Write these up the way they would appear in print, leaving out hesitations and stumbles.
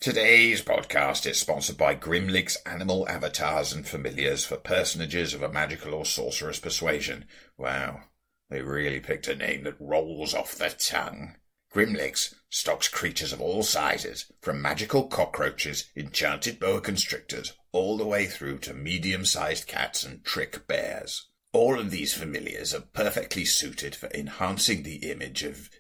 Today's podcast is sponsored by Grimlick's Animal Avatars and Familiars for personages of a magical or sorcerous persuasion. Wow, they really picked a name that rolls off the tongue. Grimlick's stocks creatures of all sizes, from magical cockroaches, enchanted boa constrictors, all the way through to medium-sized cats and trick bears. All of these familiars are perfectly suited for enhancing the image of...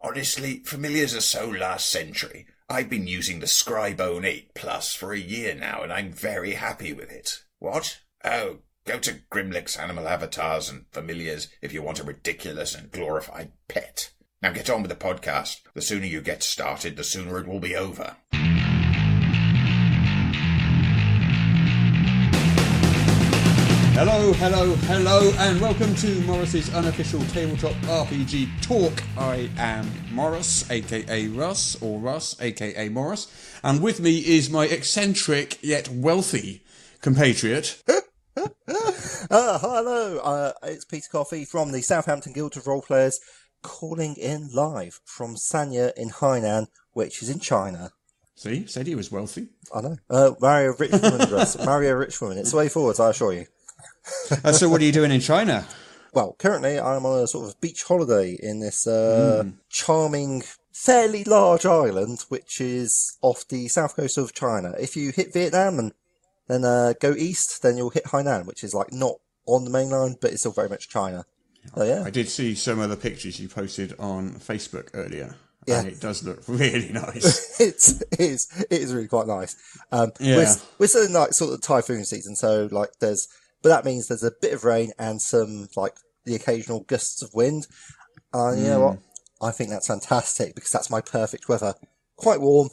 honestly, familiars are so last century. I've been using the Scribone 8 Plus for a year now, and I'm very happy with it. What? Oh, go to Grimlick's Animal Avatars and Familiars if you want a ridiculous and glorified pet. Now get on with the podcast. The sooner you get started, the sooner it will be over. Hello, and welcome to Morris's unofficial tabletop RPG talk. I am Morrus, aka Russ, or Russ, aka Morrus, and with me is my eccentric yet wealthy compatriot. Hello, it's Peter Coffey from the Southampton Guild of Roleplayers, calling in live from Sanya in Hainan, which is in China. See, said he was wealthy. I know. Marry a rich woman, Russ. Marry a rich woman. It's the way forward, I assure you. So what are you doing in China? Well, currently I'm on a sort of beach holiday in this charming, fairly large island, which is off the south coast of China. If you hit Vietnam and then go east, then you'll hit Hainan, which is like not on the mainland, but it's still very much China. So, yeah. I did see some of the pictures you posted on Facebook earlier. Yeah. And it does look really nice. It is really quite nice. We're still in like sort of typhoon season, so like but that means there's a bit of rain and some, like, the occasional gusts of wind. And you know what? I think that's fantastic because that's my perfect weather. Quite warm,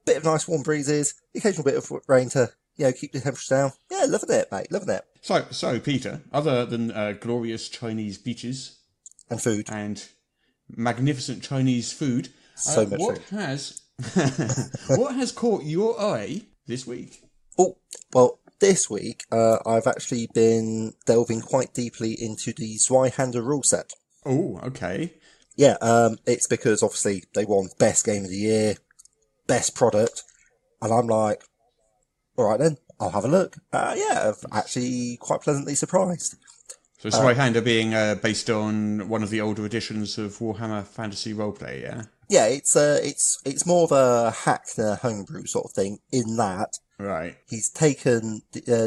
bit of nice warm breezes, the occasional bit of rain to, keep the temperature down. Yeah, loving it, mate, loving it. So Peter, other than glorious Chinese beaches... And food. And magnificent Chinese food... So much food. What has caught your eye this week? Oh, well... This week, I've actually been delving quite deeply into the Zweihander rule set. Oh, okay. Yeah, it's because obviously they won Best Game of the Year, Best Product, and I'm like, alright then, I'll have a look. I'm actually quite pleasantly surprised. So Zweihander being based on one of the older editions of Warhammer Fantasy Roleplay, yeah? Yeah, it's more of a hack than a homebrew sort of thing in that. Right. He's taken,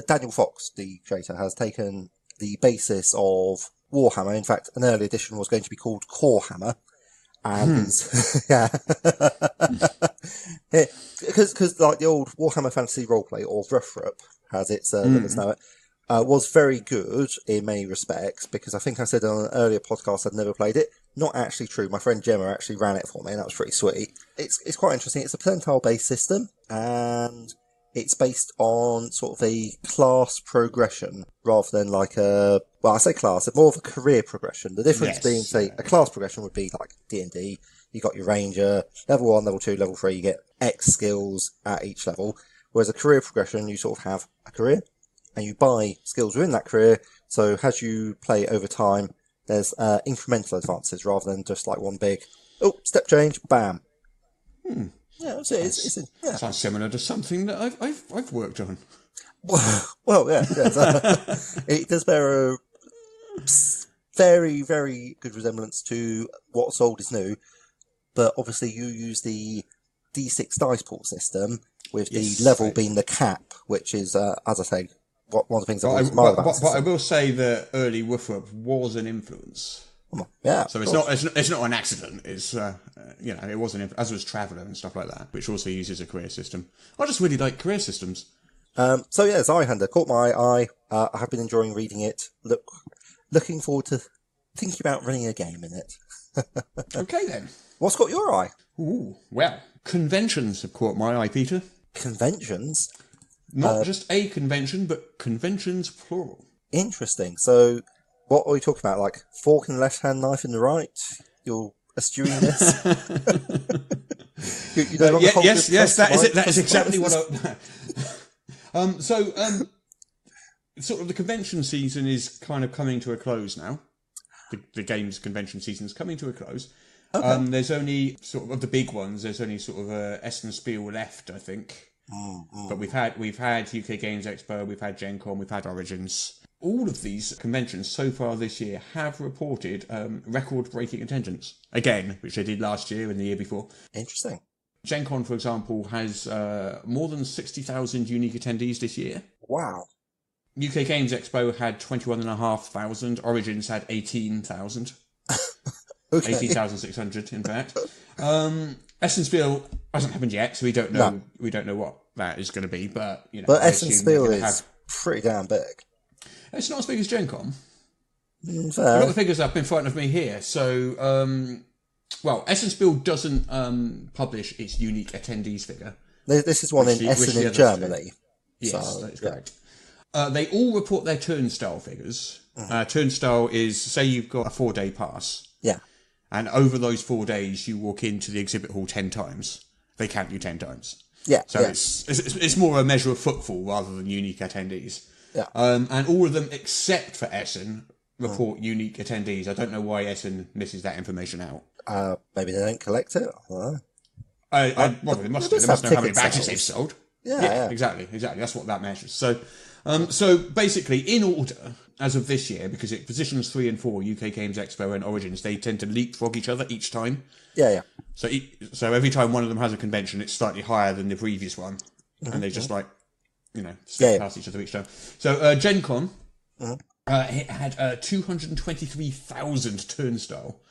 Daniel Fox, the creator, has taken the basis of Warhammer. In fact, an early edition was going to be called Corehammer. And, Because like the old Warhammer Fantasy Roleplay, or Rough-Rup, as it's limits know it, was very good in many respects, because I think I said on an earlier podcast I'd never played it. Not actually true. My friend Gemma actually ran it for me, and that was pretty sweet. It's quite interesting. It's a percentile-based system, and it's based on sort of a class progression rather than like I say class, it's more of a career progression. The difference being, say, a class progression would be like D&D. You got your ranger, level 1, level 2, level 3, you get X skills at each level. Whereas a career progression, you sort of have a career and you buy skills within that career. So as you play over time, there's incremental advances rather than just like one big, step change, bam. Yeah, it's sounds similar to something that I've worked on. Well, yeah. It does bear a very, very good resemblance to What's Old is New, but obviously you use the D6 dice pool system with the level being the cap, which is, as I say, one of the things I admire about But I will say that early Woof was an influence. Yeah, so it's not an accident. It's it wasn't, as was Traveller and stuff like that, which also uses a career system. I just really like career systems. Zweihander caught my eye. I have been enjoying reading it. Looking forward to thinking about running a game in it. Okay then. What's got your eye? Ooh, well, conventions have caught my eye, Peter. Conventions? Not just a convention, but conventions plural. Interesting. So. What are we talking about? Like fork in the left hand, knife in the right? You're eschewing this? Yes, that is exactly what I... sort of the convention season is kind of coming to a close now. The games convention season is coming to a close. Okay. There's only sort of the big ones. There's only sort of Essen Spiel left, I think. But we've had UK Games Expo, we've had Gen Con, we've had Origins. All of these conventions so far this year have reported record-breaking attendance again, which they did last year and the year before. Interesting. Gen Con, for example, has more than 60,000 unique attendees this year. Wow. UK Games Expo had 21,500. Origins had 18,000. Okay. 18,600, in fact. Essen Spiel hasn't happened yet, so we don't know. No. We don't know what that is going to be. But But I Essen assume Spiel they're is gonna pretty damn big. It's not as big as Gen Con. I've Fair. got the figures up in front of me here. So, Essen Spiel doesn't publish its unique attendees figure. This is one in Essen in Germany. Yes, So, that is correct. They all report their turnstile figures. Turnstile is, say you've got a 4-day pass, Yeah. and over those 4 days you walk into the exhibit hall 10 times. They count you 10 times. Yeah. So yeah. it's more a measure of footfall rather than unique attendees. Yeah. And all of them except for Essen report unique attendees. I don't know why Essen misses that information out. Maybe they don't collect it. I don't know. They must just know have how many ticket badges sales. they've sold. Yeah. Exactly. That's what that measures. So basically, in order, as of this year, because it positions 3 and 4, UK Games Expo and Origins, they tend to leapfrog each other each time. Yeah. So every time one of them has a convention, it's slightly higher than the previous one, and they just slip past each other each time. So Gen Con, it had 223,000 turnstile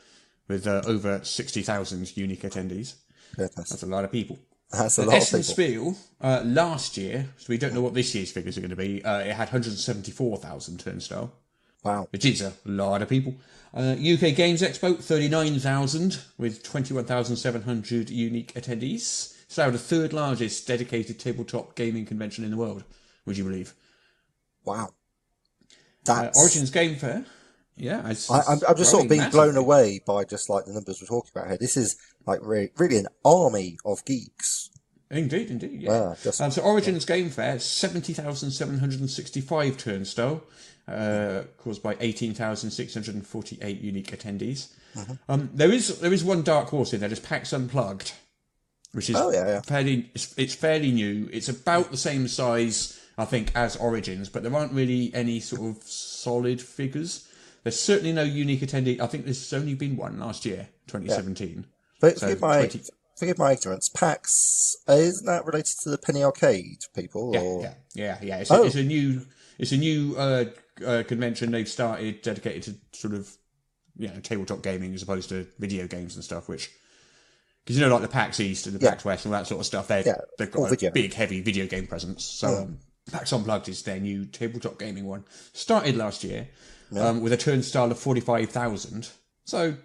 with over 60,000 unique attendees. Goodness. That's a lot of people. That's a lot of Essen people. Spiel, last year, so we don't know what this year's figures are going to be, it had 174,000 turnstile, Wow. which is a lot of people. UK Games Expo, 39,000 with 21,700 unique attendees. It's now the third largest dedicated tabletop gaming convention in the world, would you believe? Wow. That's... Origins Game Fair. Yeah, I'm just sort of being blown away by just like the numbers we're talking about here. This is like really an army of geeks. Indeed, yeah. So Origins Game Fair, 70,765 turnstile, caused by 18,648 unique attendees. There is one dark horse in there. There's PAX Unplugged, which is fairly new. It's about the same size, I think, as Origins, but there aren't really any sort of solid figures. There's certainly no unique attendee. I think there's only been one last year, 2017. But forgive my ignorance. PAX, isn't that related to the Penny Arcade people? Yeah. It's a new convention they've started dedicated to sort of tabletop gaming as opposed to video games and stuff. Which, because like the PAX East and the PAX West and all that sort of stuff, they've got a big heavy video game presence. So PAX Unplugged is their new tabletop gaming one. Started last year. With a turnstile of 45,000. So,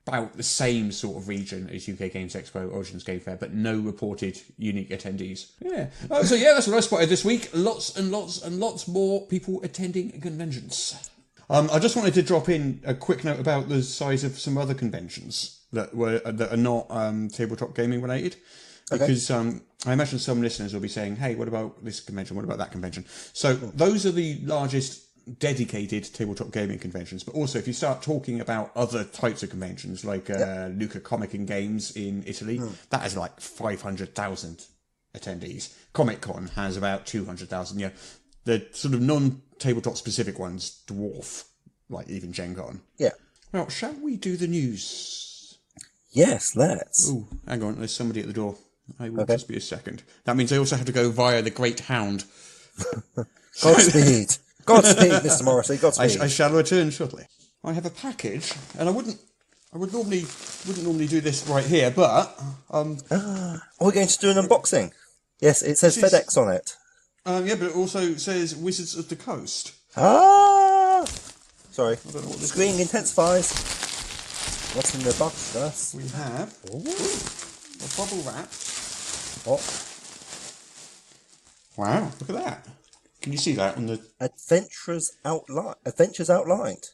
about the same sort of region as UK Games Expo, Origins Game Fair, but no reported unique attendees. Yeah. That's what I spotted this week. Lots and lots and lots more people attending conventions. I just wanted to drop in a quick note about the size of some other conventions that are not tabletop gaming related. Because I imagine some listeners will be saying, hey, what about this convention? What about that convention? So those are the largest dedicated tabletop gaming conventions, but also if you start talking about other types of conventions like Luca Comic and Games in Italy, that has like 500,000 attendees. Comic Con has about 200,000. The sort of non-tabletop specific ones dwarf like even Gen Con. Well, shall we do the news? Yes, let's. Oh, hang on, there's somebody at the door. I will just be a second. That means I also have to go via the Great Hound. Godspeed. Godspeed, Mr. Morrissey. Godspeed. I shall return shortly. I have a package, and I wouldn't normally do this right here, but we're going to do an unboxing. Yes, it says FedEx on it. But it also says Wizards of the Coast. Sorry. I don't know what this Screening intensifies. What's in the box, Gus? We have a bubble wrap. What? Wow, look at that. Can you see that on the... Adventures Outlined.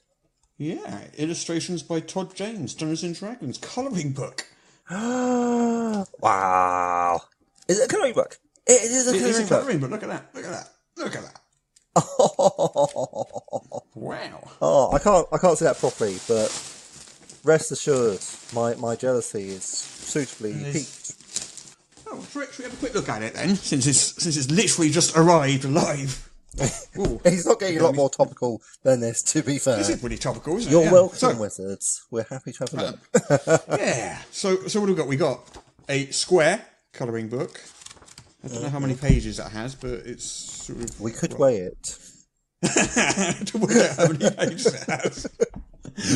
Yeah, illustrations by Todd James, Dungeons and Dragons, colouring book. Wow. Is it a colouring book? It is a colouring book. Look at that. Wow. Oh, I can't see that properly, but rest assured, My jealousy is suitably peaked. Oh, should we have a quick look at it then, since it's literally just arrived live. Ooh. He's not getting a lot more topical than this, to be fair. This is pretty topical, isn't it? You're Yeah. welcome, Wizards. We're happy to have a look. Yeah. So what have we got? We got a square colouring book. I don't know how many pages that has, but it's sort of... We could weigh it. to work out how many pages it has.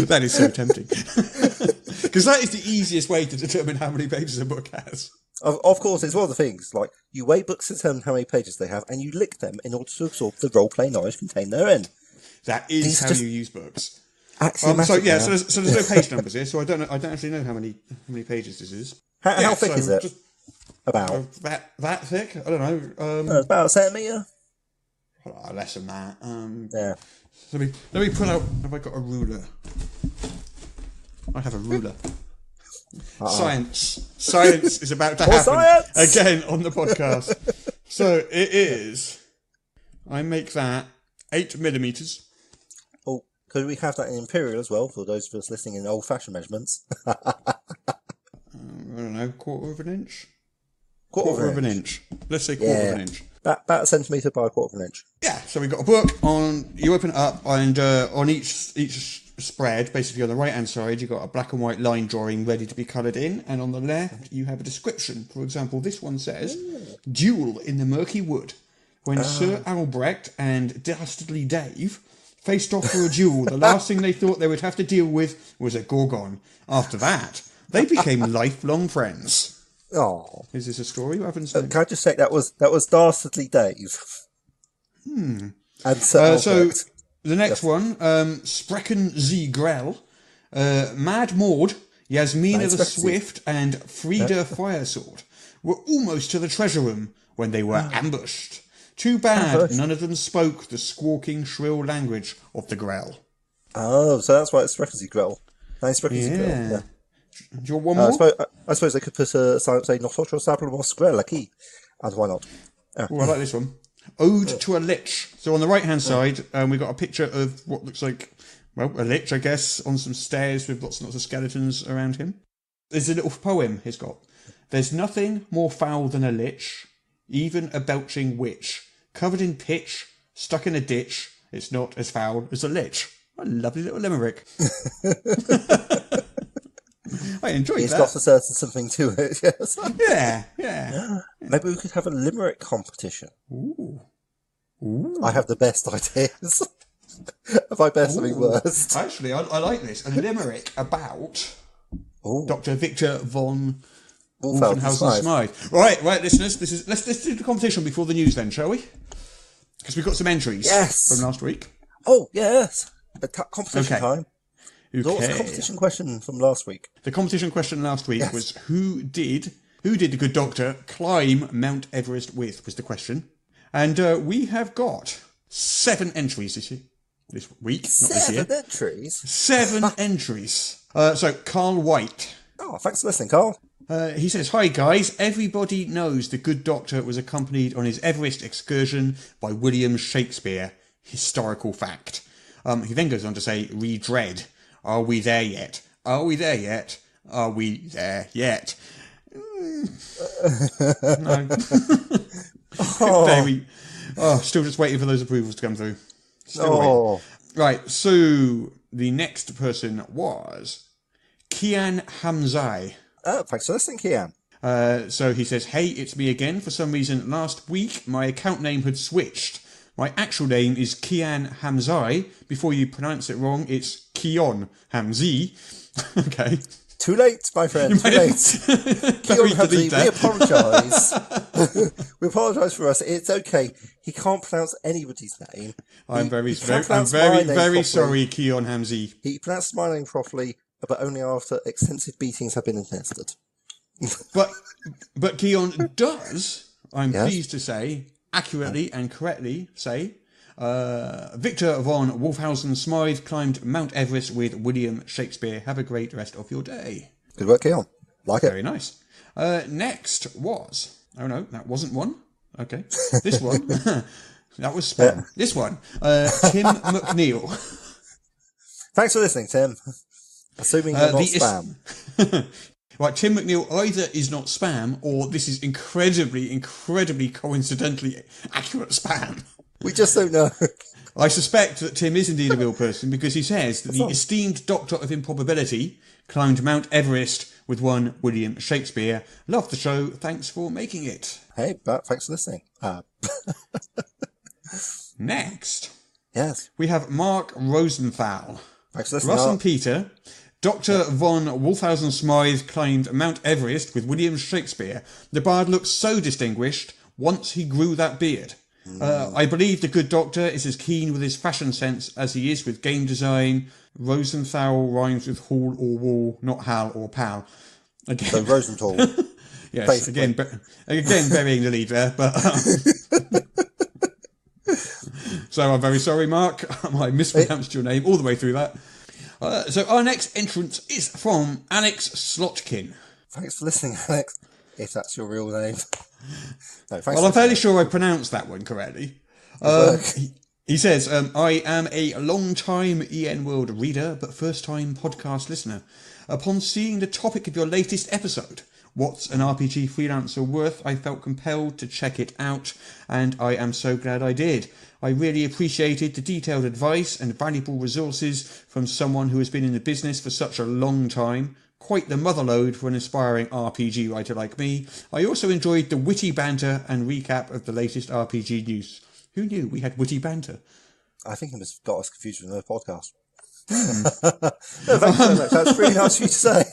That is so tempting. Because that is the easiest way to determine how many pages a book has. Of course, it's one of the things, like, you weigh books to determine how many pages they have, and you lick them in order to absorb the role-play knowledge contained therein. That is how you use books. So there's no page numbers here, so I don't actually know how many pages this is. How thick is it? About? That thick? I don't know. About a centimetre? Less than that. Yeah. So let me pull out. Have I got a ruler? I have a ruler. Science is about to happen again on the podcast. So it is. I make that 8mm. Oh, could we have that in imperial as well for those of us listening in old-fashioned measurements? I don't know, quarter of an inch. Quarter of an inch. Let's say quarter of an inch. About a centimetre by a quarter of an inch. Yeah, so we've got a book on. You open it up, and on each spread, basically on the right hand side, you've got a black and white line drawing ready to be coloured in, and on the left, you have a description. For example, this one says, "Duel in the murky wood. When Sir Albrecht and Dastardly Dave faced off for a duel, the last thing they thought they would have to deal with was a Gorgon. After that, they became lifelong friends." Oh, is this a story? What happens? Can I just say that was Dastardly Dave? And so the next one, Sprechen Sie Grell, Mad Maud, Yasmina the Swift, and Frida Firesword were almost to the treasure room when they were ambushed. Too bad none of them spoke the squawking, shrill language of the Grell. Oh, so that's why it's Sprechen Sie Grell. Nice Sprechen Sie Grell. Yeah. Do you want one more? I suppose they could put a sign say "Nosotros hablamos Grell aquí," and why not? I like this one. Ode to a Lich. So on the right-hand side, we've got a picture of what looks like, well, a lich, I guess, on some stairs with lots and lots of skeletons around him. There's a little poem he's got. "There's nothing more foul than a lich, even a belching witch. Covered in pitch, stuck in a ditch, it's not as foul as a lich." A lovely little limerick. I enjoyed that. It's got a certain something to it, yes. Yeah. Maybe we could have a limerick competition. Ooh. I have the best ideas. Have I best something worse? Actually, I like this. A limerick about Dr. Victor von Wolfenhausen-Smythe. Right, listeners. Let's do the competition before the news then, shall we? Because we've got some entries from last week. Oh, yes. Competition time. Okay. What was the competition question from last week? The competition question last week was who did the good doctor climb Mount Everest with, was the question. And we have got 7 entries this week, not this year. 7 entries? 7 entries. So Carl White. Oh, thanks for listening, Carl. He says, "Hi guys, everybody knows the good doctor was accompanied on his Everest excursion by William Shakespeare. Historical fact." He then goes on to say, "Read Dread. Are we there yet? Are we there yet? Are we there yet?" No. Still just waiting for those approvals to come through. Still waiting. Right, so the next person was Kian Hamzai. Oh, thanks for listening, Kian. So he says, "Hey, it's me again. For some reason, last week my account name had switched. My actual name is Kian Hamzai. Before you pronounce it wrong, it's Kion Hamzi." Okay. Too late, my friend. Too late. Kion Hamzi, we apologise. We apologise for us. It's okay. He can't pronounce anybody's name. I'm very sorry, Kion Hamzi. He pronounced my name properly, but only after extensive beatings have been administered. But Kion does, I'm pleased to say, accurately and correctly say, Victor von Wolfhausen-Smythe climbed Mount Everest with William Shakespeare. Have a great rest of your day. Good work, Keon. Like it. Very nice. Next was... Oh, no, that wasn't one. Okay. This one. That was spam. This one. Tim McNeil. Thanks for listening, Tim. Assuming you're not spam. Right, Tim McNeil either is not spam, or this is incredibly coincidentally accurate spam. We just don't know. I suspect that Tim is indeed a real person, because he says that the esteemed Doctor of Improbability climbed Mount Everest with one William Shakespeare. Love the show. Thanks for making it. Hey, but thanks for listening. Next, yes, we have Mark Rosenthal. Thanks for listening. Russ and Peter. Dr. von Wolfhausen-Smythe climbed Mount Everest with William Shakespeare. The bard looks so distinguished once he grew that beard. I believe the good doctor is as keen with his fashion sense as he is with game design. Rosenthal rhymes with hall or wall, not hal or pal. Again, so Rosenthal. Yes, basically. again burying the lead there, but... So I'm very sorry, Mark. I mispronounced your name all the way through that. So our next entrance is from Alex Slotkin. Thanks for listening, Alex. If that's your real name. No, well, I'm fairly sure I pronounced that one correctly. He says, I am a long-time EN World reader, but first-time podcast listener. Upon seeing the topic of your latest episode, What's an RPG Freelancer Worth, I felt compelled to check it out, and I am so glad I did. I really appreciated the detailed advice and valuable resources from someone who has been in the business for such a long time. Quite the motherlode for an aspiring RPG writer like me. I also enjoyed the witty banter and recap of the latest RPG news. Who knew we had witty banter? I think it must have got us confused with another podcast. No, thank you very much. That's really nice of you to say.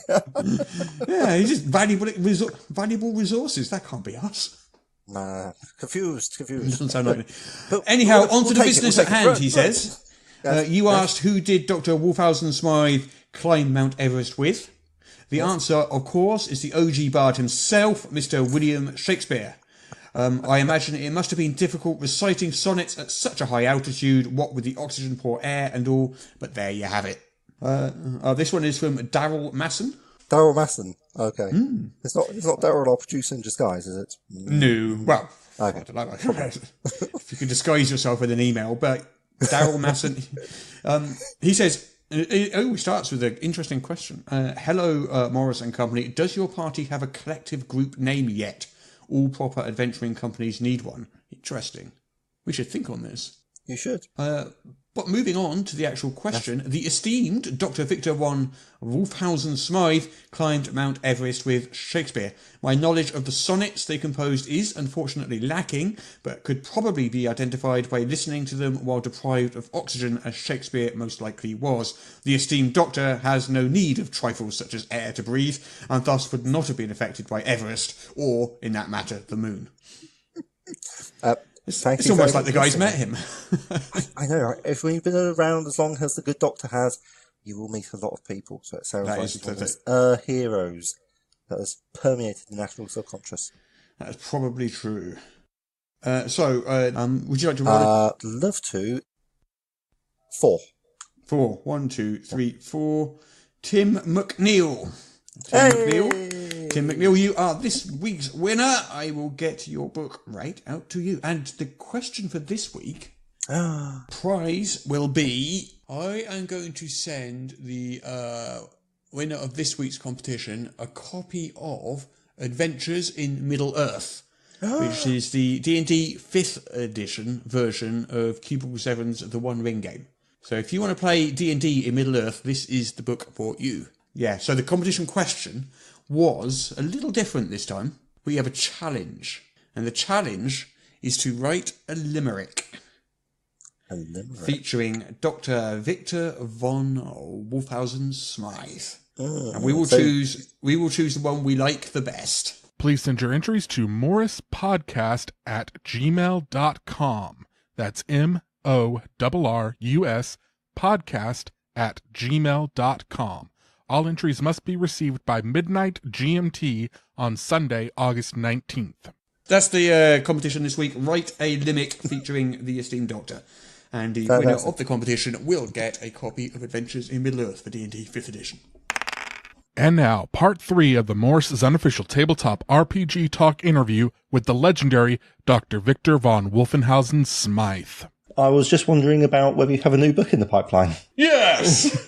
Yeah, it's just valuable resources. That can't be us. Nah, confused. Doesn't sound like it. But anyhow, on to the take business it, at hand, he says. Yes, You asked who did Dr. Wolfhausen-Smythe climb Mount Everest with? The answer, of course, is the OG bard himself, Mr. William Shakespeare. I imagine it must have been difficult reciting sonnets at such a high altitude, what with the oxygen poor air and all, but there you have it. This one is from Daryl Masson. Daryl Masson. Okay. It's not Daryl, our producer in disguise, is it? No. Well, okay. I don't know. If you can disguise yourself with an email, but Daryl Masson. He says, he starts with an interesting question. Hello, Morrus and Company. Does your party have a collective group name yet? All proper adventuring companies need one. Interesting. We should think on this. You should. But moving on to the actual question, the esteemed Dr. Victor von Wolfhausen-Smythe climbed Mount Everest with Shakespeare. My knowledge of the sonnets they composed is unfortunately lacking, but could probably be identified by listening to them while deprived of oxygen, as Shakespeare most likely was. The esteemed Doctor has no need of trifles such as air to breathe, and thus would not have been affected by Everest, or, in that matter, the moon. It's almost like the guy's met him. I know, right? If we've been around as long as the good doctor has, you will meet a lot of people. So it sounds like he's one of those heroes that has permeated the national subconscious. That's probably true. Would you like to roll it? Love to. 4. 4. 1, 2, 3, 4. Tim McNeil. Tim McNeil, you are this week's winner. I will get your book right out to you. And the question for this week, prize will be, I am going to send the winner of this week's competition a copy of Adventures in Middle-earth, which is the D&D 5th edition version of Cubicle 7's The One Ring game. So if you want to play D&D in Middle-earth, this is the book for you. Yeah, so the competition question was a little different this time. We have a challenge, and the challenge is to write a limerick. A limerick? Featuring Dr. Victor von Wolfhausen-Smythe. And we will choose the one we like the best. Please send your entries to morruspodcast@gmail.com. That's MORRUS podcast@gmail.com. All entries must be received by midnight GMT on Sunday, August 19th. That's the competition this week. Write a limerick featuring the esteemed Doctor. And the winner of the competition will get a copy of Adventures in Middle-earth for D&D 5th edition. And now, part 3 of the Morrus's unofficial tabletop RPG talk interview with the legendary Dr. Victor von Wolfhausen-Smythe. I was just wondering about whether you have a new book in the pipeline. Yes!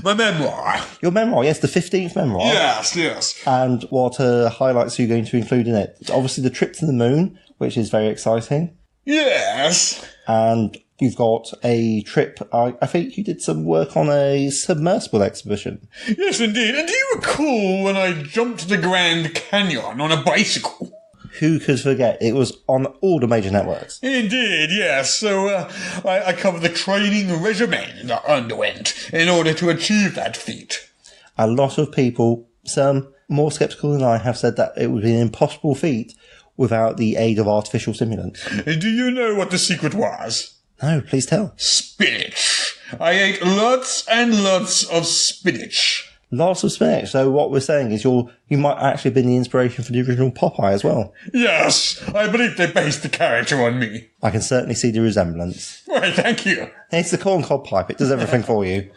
My memoir. Your memoir, yes, the 15th memoir. Yes. And what highlights are you going to include in it? Obviously, the trip to the moon, which is very exciting. Yes. And you've got a trip. I think you did some work on a submersible exhibition. Yes, indeed. And do you recall when I jumped the Grand Canyon on a bicycle? Who could forget? It was on all the major networks. Indeed, yes. So I covered the training regimen I underwent in order to achieve that feat. A lot of people, some more sceptical than I, have said that it would be an impossible feat without the aid of artificial stimulants. Do you know what the secret was? No, please tell. Spinach. I ate lots and lots of spinach. Lots of spinach. So what we're saying is you might actually have been the inspiration for the original Popeye as well. Yes, I believe they based the character on me. I can certainly see the resemblance. Why, thank you. It's the corncob pipe. It does everything for you.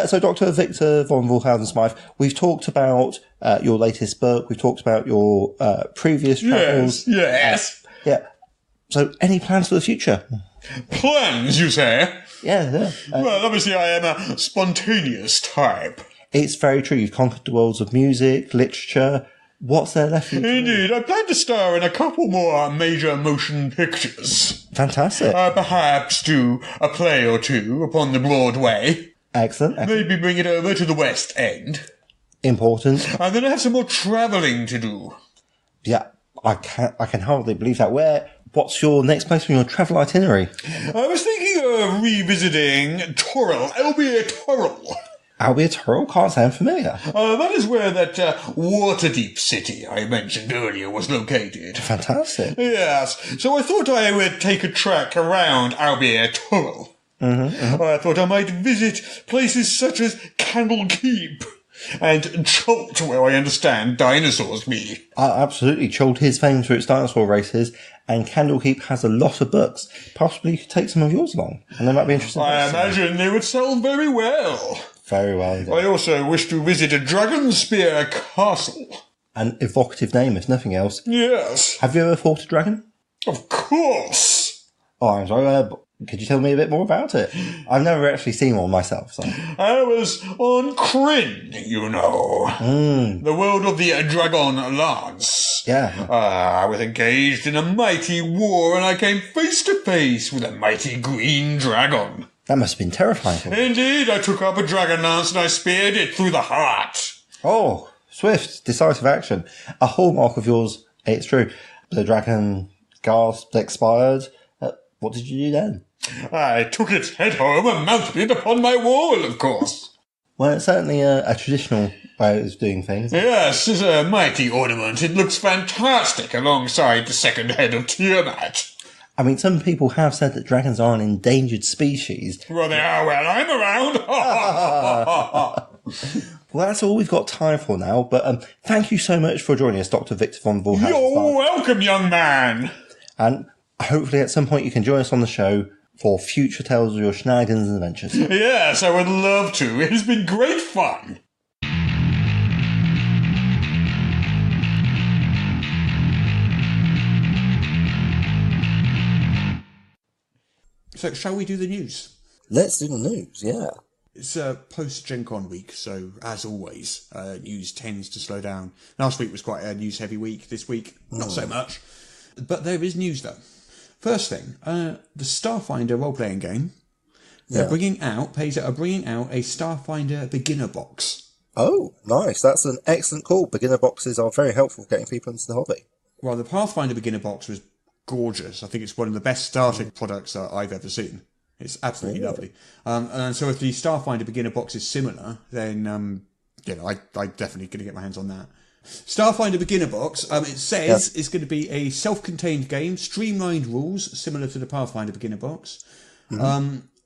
So Dr. Victor von Wulhausen-Smythe, we've talked about your latest book. We've talked about your previous travels. Yes. Yeah. So any plans for the future? Plans, you say? Yeah. Well, obviously I am a spontaneous type. It's very true. You've conquered the worlds of music, literature. What's there left for you to do? Indeed, I plan to star in a couple more major motion pictures. Fantastic. Perhaps do a play or two upon the Broadway. Excellent. Maybe bring it over to the West End. Important. And then I have some more travelling to do. Yeah, I can hardly believe that. What's your next place on your travel itinerary? I was thinking of revisiting Torrell, albeit Torrell. Albeit Torrell? Can't sound familiar. That is where that Waterdeep city I mentioned earlier was located. Fantastic. Yes, so I thought I would take a trek around albeit Torrell. I thought I might visit places such as Candlekeep and Cholt, where I understand dinosaurs be. Absolutely. Cholt is famed for its dinosaur races, and Candlekeep has a lot of books. Possibly you could take some of yours along, and they might be interested. I imagine they would sell very well. Very well, indeed. I also wish to visit a Dragonspear Castle. An evocative name, if nothing else. Yes. Have you ever fought a dragon? Of course. Oh, I'm sorry. Could you tell me a bit more about it? I've never actually seen one myself. So. I was on Kryn, you know. The world of the Dragon Lance. Yeah. I was engaged in a mighty war, and I came face to face with a mighty green dragon. That must have been terrifying for you. Indeed, I took up a dragon lance and I speared it through the heart. Oh, swift, decisive action. A hallmark of yours, it's true. The dragon gasped, expired. What did you do then? I took its head home and mounted it upon my wall, of course. Well, it's certainly a traditional way of doing things. Yes, it's a mighty ornament. It looks fantastic alongside the second head of Tiamat. I mean, some people have said that dragons are an endangered species. Well, they are when I'm around. Well, that's all we've got time for now, but thank you so much for joining us, Dr. Victor von Wulhausen. You're welcome, young man. And hopefully at some point you can join us on the show for future tales of your shenanigans and adventures. Yes, I would love to. It has been great fun. So, shall we do the news? Let's do the news, yeah. It's post-Gen Con week, so as always, news tends to slow down. Last week was quite a news-heavy week. This week, not so much. But there is news, though. First thing, the Starfinder role-playing game, they're bringing out a Starfinder beginner box. Oh, nice. That's an excellent call. Beginner boxes are very helpful for getting people into the hobby. Well, the Pathfinder beginner box was gorgeous. I think it's one of the best starting products that I've ever seen. It's absolutely lovely. And so if the Starfinder beginner box is similar, then, I'm definitely going to get my hands on that. Starfinder beginner box, it says it's going to be a self-contained game, streamlined rules, similar to the Pathfinder beginner box.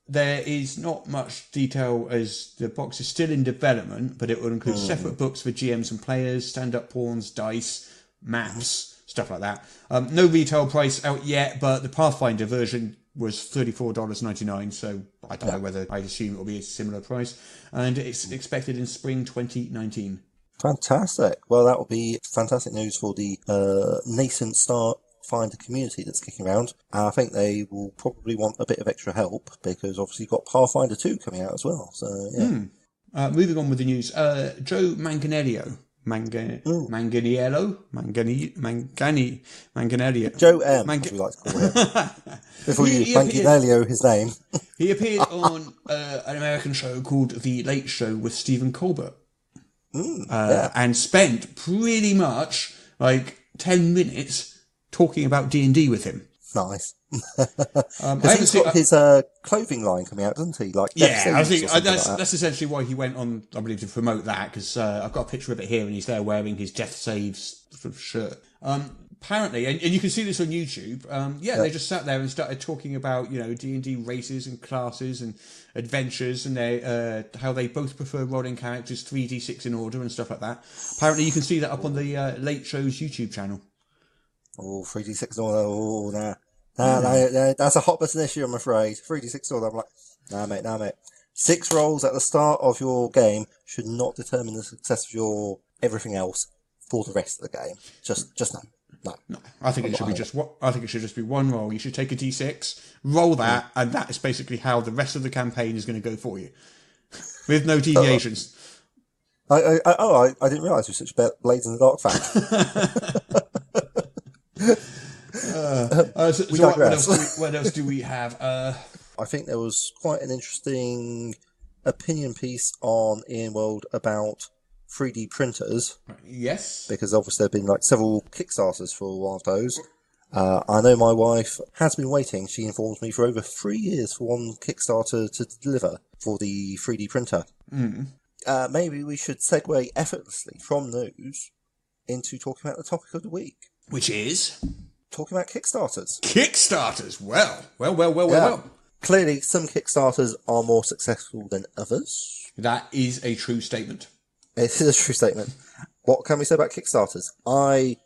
There is not much detail as the box is still in development, but it will include separate books for GMs and players, stand-up pawns, dice, maps, stuff like that. No retail price out yet, but the Pathfinder version was $34.99, so I don't know whether I assume it will be a similar price. And it's expected in spring 2019. Fantastic. Well, that will be fantastic news for the nascent Starfinder community that's kicking around. I think they will probably want a bit of extra help because obviously you've got Pathfinder 2 coming out as well. So, yeah. Moving on with the news, Joe Manganiello. Manganiello? Manganiello. Joe M, as we like to call him. Before you Manganiello his name. He appeared on an American show called The Late Show with Stephen Colbert. And spent pretty much like 10 minutes talking about D&D with him. Nice. He's got his clothing line coming out, doesn't he? Like, I think that's essentially why he went on, I believe, to promote that, because I've got a picture of it here, and he's there wearing his Death Saves sort of shirt. Apparently, and you can see this on YouTube, they just sat there and started talking about, D&D races and classes and adventures, and how they both prefer rolling characters 3d6 in order and stuff like that. Apparently, you can see that up on the Late Show's YouTube channel. Oh, 3d6 in order, oh, nah. Nah, that's a hot button issue, I'm afraid. 3d6 order, I'm like, nah, mate. 6 rolls at the start of your game should not determine the success of your everything else for the rest of the game. Just no. I think it should be I think it should just be 1 roll. You should take a d6, roll that, and that is basically how the rest of the campaign is going to go for you, with no deviations. I didn't realise you were such a Blades in the Dark fan. What else do we have? I think there was quite an interesting opinion piece on Ian World about 3D printers. Yes. Because obviously there have been several Kickstarters for one of those. I know my wife has been waiting, she informs me, for over 3 years for one Kickstarter to deliver for the 3D printer. Maybe we should segue effortlessly from news into talking about the topic of the week. Which is? Talking about Kickstarters. Kickstarters! Well. Clearly, some Kickstarters are more successful than others. That is a true statement. It is a true statement. What can we say about Kickstarters? I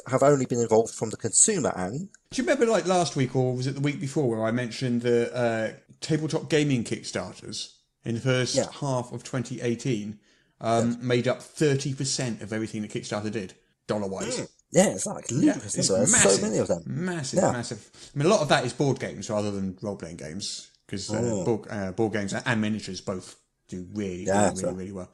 have only been involved from the consumer end. Do you remember last week, or was it the week before, where I mentioned the tabletop gaming Kickstarters in the first half of 2018 made up 30% of everything that Kickstarter did, dollar-wise? Yeah, it's ludicrous. It's There's massive, so many of them. Massive. I mean, a lot of that is board games rather than role-playing games, because board games and miniatures both do really well.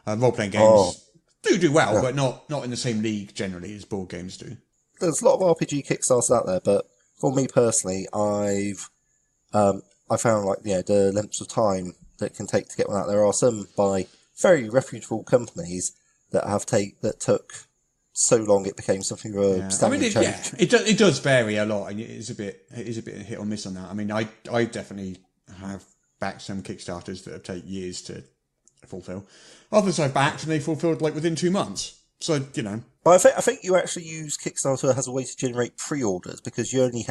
Role-playing games do well, but not in the same league generally as board games do. There's a lot of RPG Kickstarters out there, but for me personally, I found the lengths of time that it can take to get one out. There are some by very reputable companies that took so long it became something of a standing change. It does vary a lot, and it is a bit hit or miss on that. I mean, I definitely have backed some Kickstarters that have taken years to fulfill. Others I've backed and they fulfilled within 2 months. So But I think you actually use Kickstarter as a way to generate pre-orders, because you only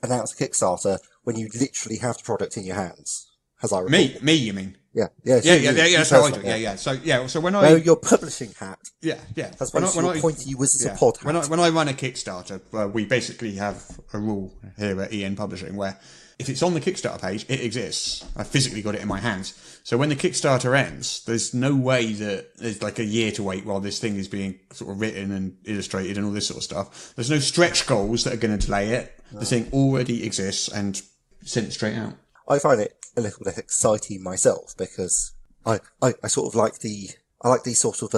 announce a Kickstarter when you literally have the product in your hands. As I recall. Me, you mean? Yeah. That's how I do. Yeah. So when I your publishing hat. Yeah. That's when I point to you as a pod hat. When I run a Kickstarter, we basically have a rule here at EN Publishing where if it's on the Kickstarter page, it exists. I physically got it in my hands. So when the Kickstarter ends, there's no way that there's a year to wait while this thing is being sort of written and illustrated and all this sort of stuff. There's no stretch goals that are going to delay it. No. The thing already exists and sent it straight out. I find it a little bit exciting myself, because I sort of like these sort of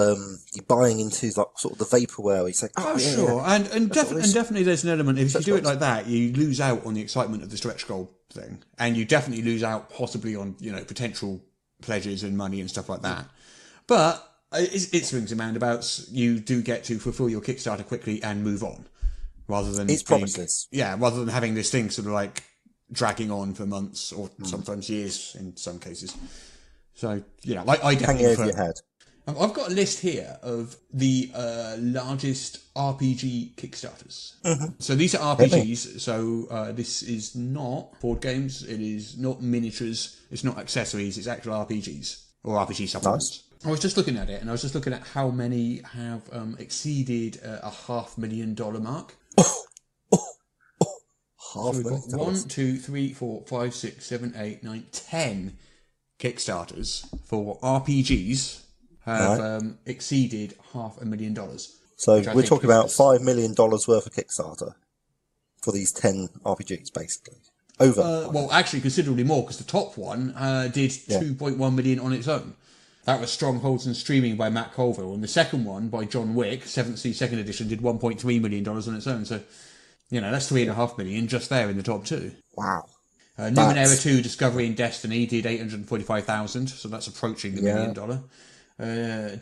you buying into sort of the vaporware where you say, sure, and definitely there's an element, if you do it like that, you lose out on the excitement of the stretch goal thing, and you definitely lose out possibly on potential pledges and money and stuff like that. But it swings and roundabouts. You do get to fulfill your Kickstarter quickly and move on, rather than promises. Yeah, rather than having this thing sort of dragging on for months or sometimes years in some cases. So, I definitely hanging over your head. I've got a list here of the largest RPG Kickstarters. Mm-hmm. So these are RPGs. So this is not board games. It is not miniatures. It's not accessories. It's actual RPGs or RPG supplements. Nice. I was just looking at it, and I was just looking at how many have exceeded a $500,000 mark. So we've got 1, 2, 3, 4, 5, 6, 7, 8, 9, 10 Kickstarters for RPGs have exceeded $500,000. So we're talking about $5 million worth of Kickstarter for these 10 RPGs, basically. Over. Well, actually, considerably more, because the top one did 2.1 million on its own. That was Strongholds and Streaming by Matt Colville, and the second one by John Wick, 7th Sea Second Edition, did $1.3 million on its own. So, that's $3.5 million just there in the top two. Wow. Numenera 2, Discovery and Destiny did 845,000, so that's approaching the $1 million.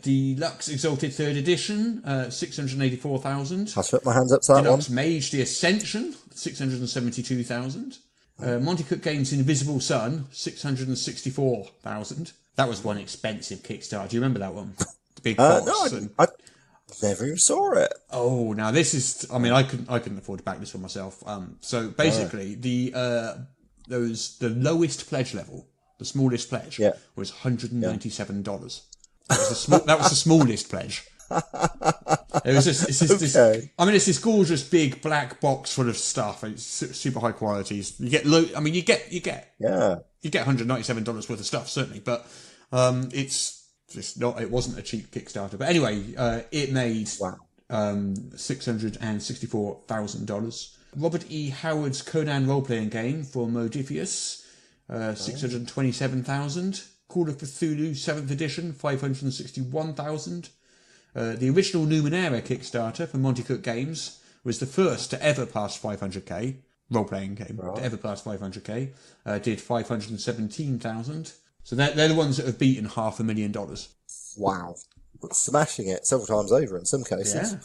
Deluxe Exalted 3rd Edition, 684,000. I'll put my hands up to that Deluxe one. Mage The Ascension, 672,000. Monty Cook Games Invisible Sun, 664,000. That was one expensive Kickstarter. Do you remember that one? The big box. No, I never even saw it. Oh, now this is. I mean, I couldn't afford to back this for myself. So basically, the lowest pledge level, the smallest pledge, was $197. That was the smallest pledge. It was it's this gorgeous big black box full of stuff. It's super high quality. You get you get $197 worth of stuff, certainly, but it wasn't a cheap Kickstarter. But anyway, it made $664,000. Robert E. Howard's Conan role-playing game for Modifius, 627,000. Call of Cthulhu 7th edition, 561,000. The original Numenera Kickstarter for Monty Cook Games was the first to ever pass 500k, role-playing game, to ever pass 500k, did 517,000. So they're the ones that have beaten $500,000. Wow. Smashing it several times over in some cases. Yeah.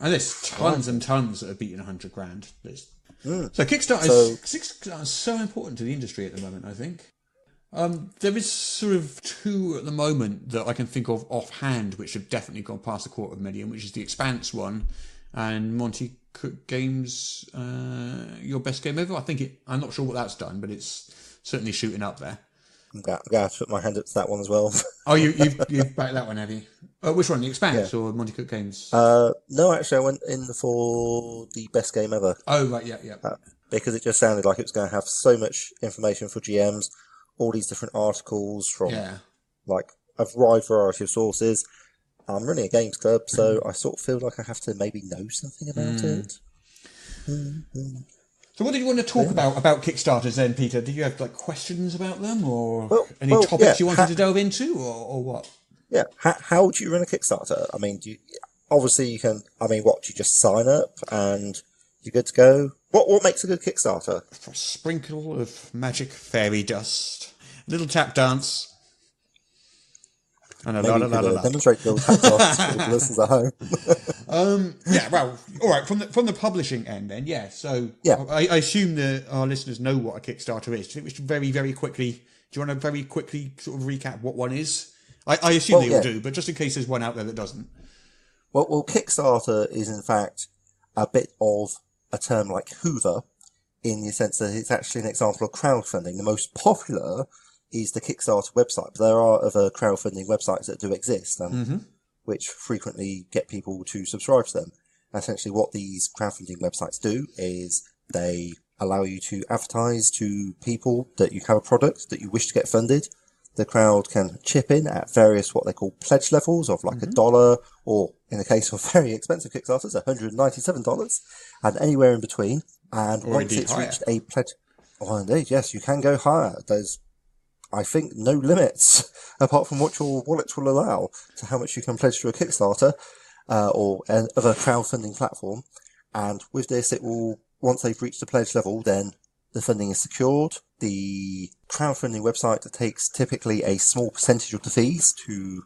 And there's tons and tons that have beaten $100,000. So Kickstarter is so important to the industry at the moment, I think. There is sort of two at the moment that I can think of offhand which have definitely gone past $250,000, which is the Expanse one and Monty Cook Games, Your Best Game Ever. I'm not sure what that's done, but it's certainly shooting up there. I'm going to have to put my hand up to that one as well. Oh, you've backed that one, have you? Which one, the Expanse or Monty Cook Games? No, actually, I went in for the Best Game Ever. Oh, right, yeah. Because it just sounded like it was going to have so much information for GMs, all these different articles from like a wide variety of sources. I'm running a games club, so I sort of feel like I have to maybe know something about it. So what did you want to talk about Kickstarters then, Peter? Did you have questions about them or any topics you wanted to delve into or what? Yeah, how do you run a Kickstarter? I mean, obviously you can, do you just sign up and you're good to go? What makes a good Kickstarter? A sprinkle of magic fairy dust, a little tap dance, and a la. Demonstrate the tap dance for the listeners at home. All right. From the publishing end, then, So I assume that our listeners know what a Kickstarter is. Do you think we should very, very quickly? Do you want to very quickly sort of recap what one is? I assume they all do, but just in case there's one out there that doesn't. Well, Kickstarter is in fact a bit of a term like Hoover, in the sense that it's actually an example of crowdfunding. The most popular is the Kickstarter website, but there are other crowdfunding websites that do exist, which frequently get people to subscribe to them. And essentially what these crowdfunding websites do is they allow you to advertise to people that you have a product that you wish to get funded. The crowd can chip in at various what they call pledge levels of like $1, or in the case of very expensive Kickstarters, $197, and anywhere in between. And or once it's reached a pledge, indeed, yes, you can go higher. There's, I think, no limits apart from what your wallet will allow to how much you can pledge to a Kickstarter or other crowdfunding platform. And with this, it will, once they've reached the pledge level, then the funding is secured. The crowdfunding website takes typically a small percentage of the fees to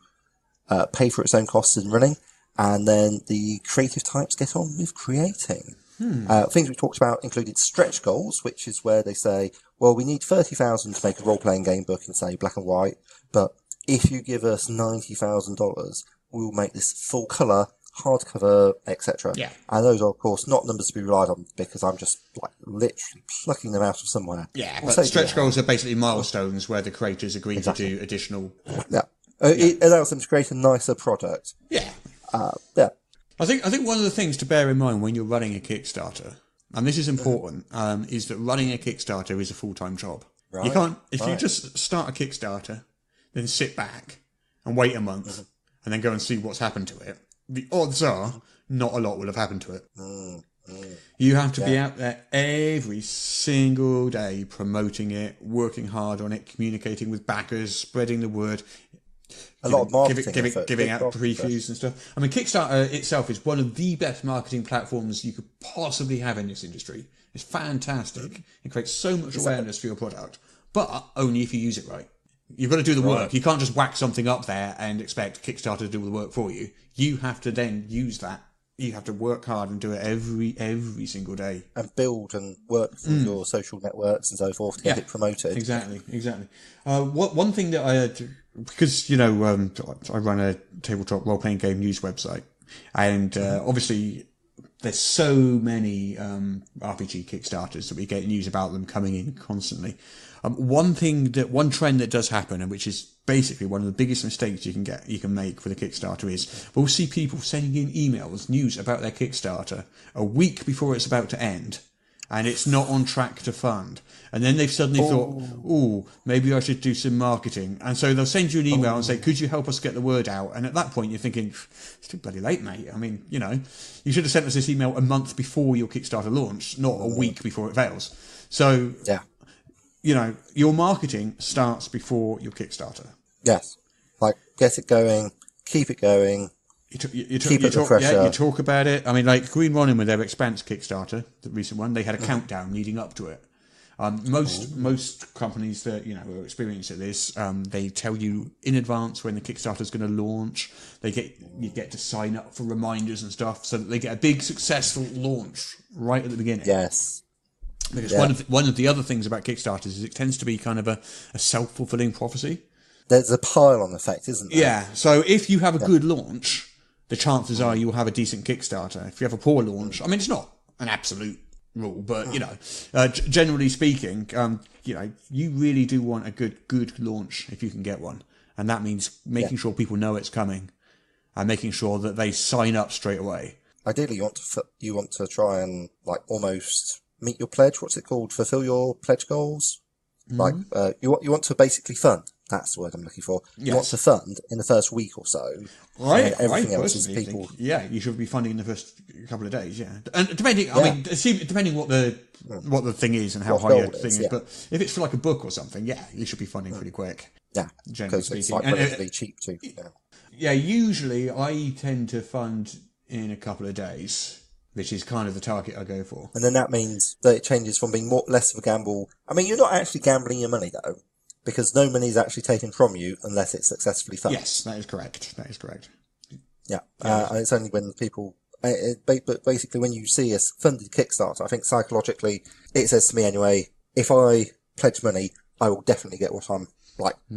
pay for its own costs in running, and then the creative types get on with creating. Things we talked about included stretch goals, which is where they say, well, we need 30,000 to make a role-playing game book in, say, black and white, but if you give us $90,000, we will make this full colour, hardcover, etc. Yeah. And those are, of course, not numbers to be relied on, because I'm just literally plucking them out of somewhere. Yeah, but stretch goals are basically milestones where the creators agree to do additional. Yeah, it allows them to create a nicer product. Yeah. I think one of the things to bear in mind when you're running a Kickstarter, and this is important, is that running a Kickstarter is a full-time job. Right. You can't, if you just start a Kickstarter, then sit back and wait a month, and then go and see what's happened to it. The odds are not a lot will have happened to it. You have to be out there every single day promoting it, working hard on it, communicating with backers, spreading the word. A lot of marketing giving out previews and stuff. I mean, Kickstarter itself is one of the best marketing platforms you could possibly have in this industry. It's fantastic. It creates so much awareness for your product, but only if you use it right. You've got to do the work. You can't just whack something up there and expect Kickstarter to do all the work for you. You have to then use that. You have to work hard and do it every single day. And build and work through your social networks and so forth to get it promoted. Exactly. One thing that I... Because, I run a tabletop role-playing game news website. And obviously, there's so many RPG Kickstarters that we get news about them coming in constantly. One trend that does happen, and which is basically one of the biggest mistakes you can make with a Kickstarter, is we'll see people sending in emails, news about their Kickstarter a week before it's about to end, and it's not on track to fund. And then they've suddenly thought, maybe I should do some marketing. And so they'll send you an email and say, could you help us get the word out? And at that point, you're thinking, it's too bloody late, mate. I mean, you should have sent us this email a month before your Kickstarter launch, not a week before it fails. So, your marketing starts before your Kickstarter. Yes. Like, get it going, keep it going. Keep it the pressure. Yeah, you talk about it. I mean, like Green Ronin with their Expanse Kickstarter, the recent one, they had a countdown leading up to it. Most companies that are experienced at this, they tell you in advance when the Kickstarter is going to launch. You get to sign up for reminders and stuff, so that they get a big successful launch right at the beginning. Yes, because one of the other things about Kickstarters is it tends to be kind of a self-fulfilling prophecy. There's a pile-on effect, isn't there? Yeah. So if you have a good launch, the chances are you'll have a decent Kickstarter. If you have a poor launch, I mean, it's not an absolute rule, but generally speaking, you really do want a good launch if you can get one, and that means making sure people know it's coming, and making sure that they sign up straight away. Ideally, you want to try and almost meet your pledge. What's it called? Fulfill your pledge goals. Like you want to basically fund. That's the word I'm looking for. Yes. You want to fund in the first week or so. Right. Everything else is people. You should be funding in the first couple of days. Yeah, and depending what the thing is and how high your thing is. But if it's for like a book or something, you should be funding pretty quick. Yeah, generally speaking, it's relatively cheap too. Yeah, usually I tend to fund in a couple of days, which is kind of the target I go for. And then that means that it changes from being less of a gamble. I mean, you're not actually gambling your money though, because no money is actually taken from you unless it's successfully funded. Yes, that is correct. Yeah, and it's only when people... But basically, when you see a funded Kickstarter, I think psychologically, it says to me anyway, if I pledge money, I will definitely get what I'm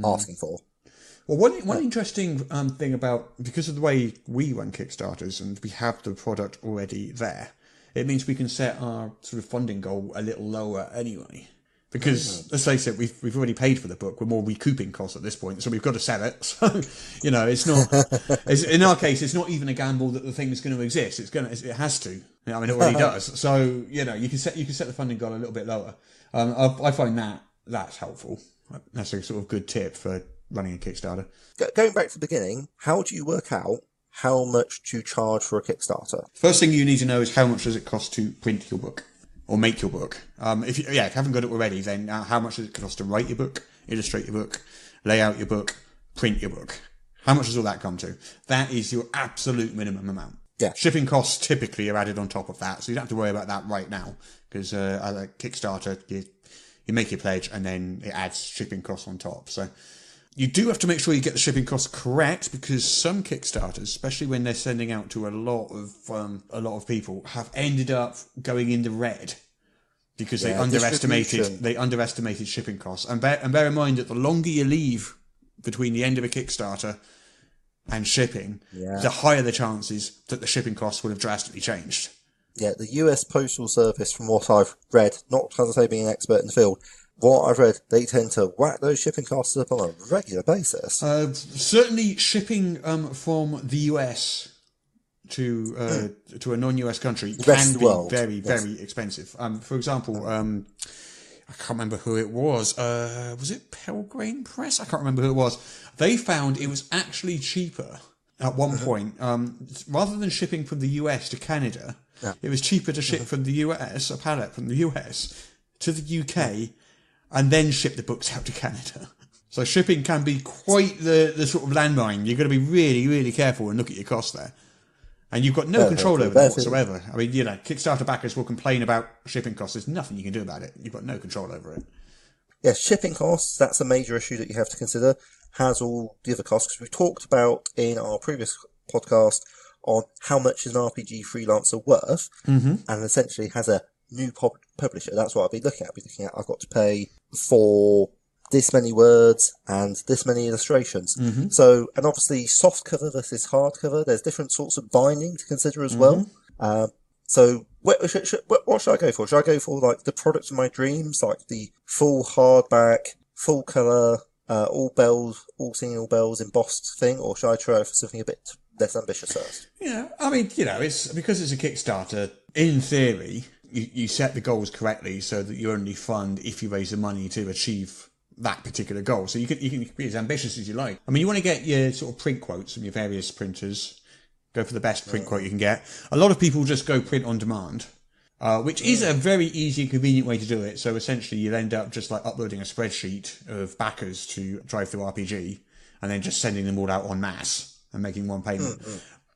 asking for. Well, one interesting thing about, because of the way we run Kickstarters and we have the product already there, it means we can set our sort of funding goal a little lower anyway. Because, let's face it, we've already paid for the book. We're more recouping costs at this point, so we've got to sell it. So, it's not... in our case, it's not even a gamble that the thing is going to exist. It has to. I mean, it already does. So, you can set the funding goal a little bit lower. I find that's helpful. That's a sort of good tip for running a Kickstarter. Going back to the beginning, how do you work out how much to charge for a Kickstarter? First thing you need to know is how much does it cost to print your book or make your book. If you haven't got it already, then how much does it cost to write your book, illustrate your book, lay out your book, print your book? How much does all that come to? That is your absolute minimum amount. Yeah. Shipping costs typically are added on top of that, so you don't have to worry about that right now, because Kickstarter, you make your pledge and then it adds shipping costs on top. So you do have to make sure you get the shipping costs correct, because some Kickstarters, especially when they're sending out to a lot of people, have ended up going in the red because they underestimated shipping costs. And bear in mind that the longer you leave between the end of a Kickstarter and shipping, the higher the chances that the shipping costs will have drastically changed. Yeah, the US Postal Service, from what I've read, not as I say being an expert in the field, what I've read, they tend to whack those shipping costs up on a regular basis. Certainly shipping from the US to a non-US country can be very, very expensive. For example, I can't remember who it was. Was it Pelgrane Press? I can't remember who it was. They found it was actually cheaper at one point. Rather than shipping from the US to Canada, Yeah. It was cheaper to ship from the US, a pallet from the US to the UK, and then ship the books out to Canada. So shipping can be quite the sort of landmine. You've got to be really, really careful and look at your costs there. And you've got no control over that whatsoever. I mean, Kickstarter backers will complain about shipping costs. There's nothing you can do about it. You've got no control over it. Yeah, shipping costs, that's a major issue that you have to consider, has all the other costs, because we talked about in our previous podcast on how much is an RPG freelancer worth, and essentially has a new publisher. That's what I'll be looking at. I'll be looking at, I've got to pay for this many words and this many illustrations. So, and obviously soft cover versus hard cover, there's different sorts of binding to consider as well. So what should I go for? Should I go for like the product of my dreams, like the full hardback, full colour, all bells, all singing bells embossed thing, or should I try for something a bit less ambitious first? Yeah, I mean, it's because it's a Kickstarter. In theory, you set the goals correctly so that you only fund if you raise the money to achieve that particular goal. So you can be as ambitious as you like. I mean, you want to get your sort of print quotes from your various printers. Go for the best print quote you can get. A lot of people just go print on demand, which is a very easy and convenient way to do it. So essentially you'll end up just like uploading a spreadsheet of backers to Drive Through RPG and then just sending them all out en masse and making one payment.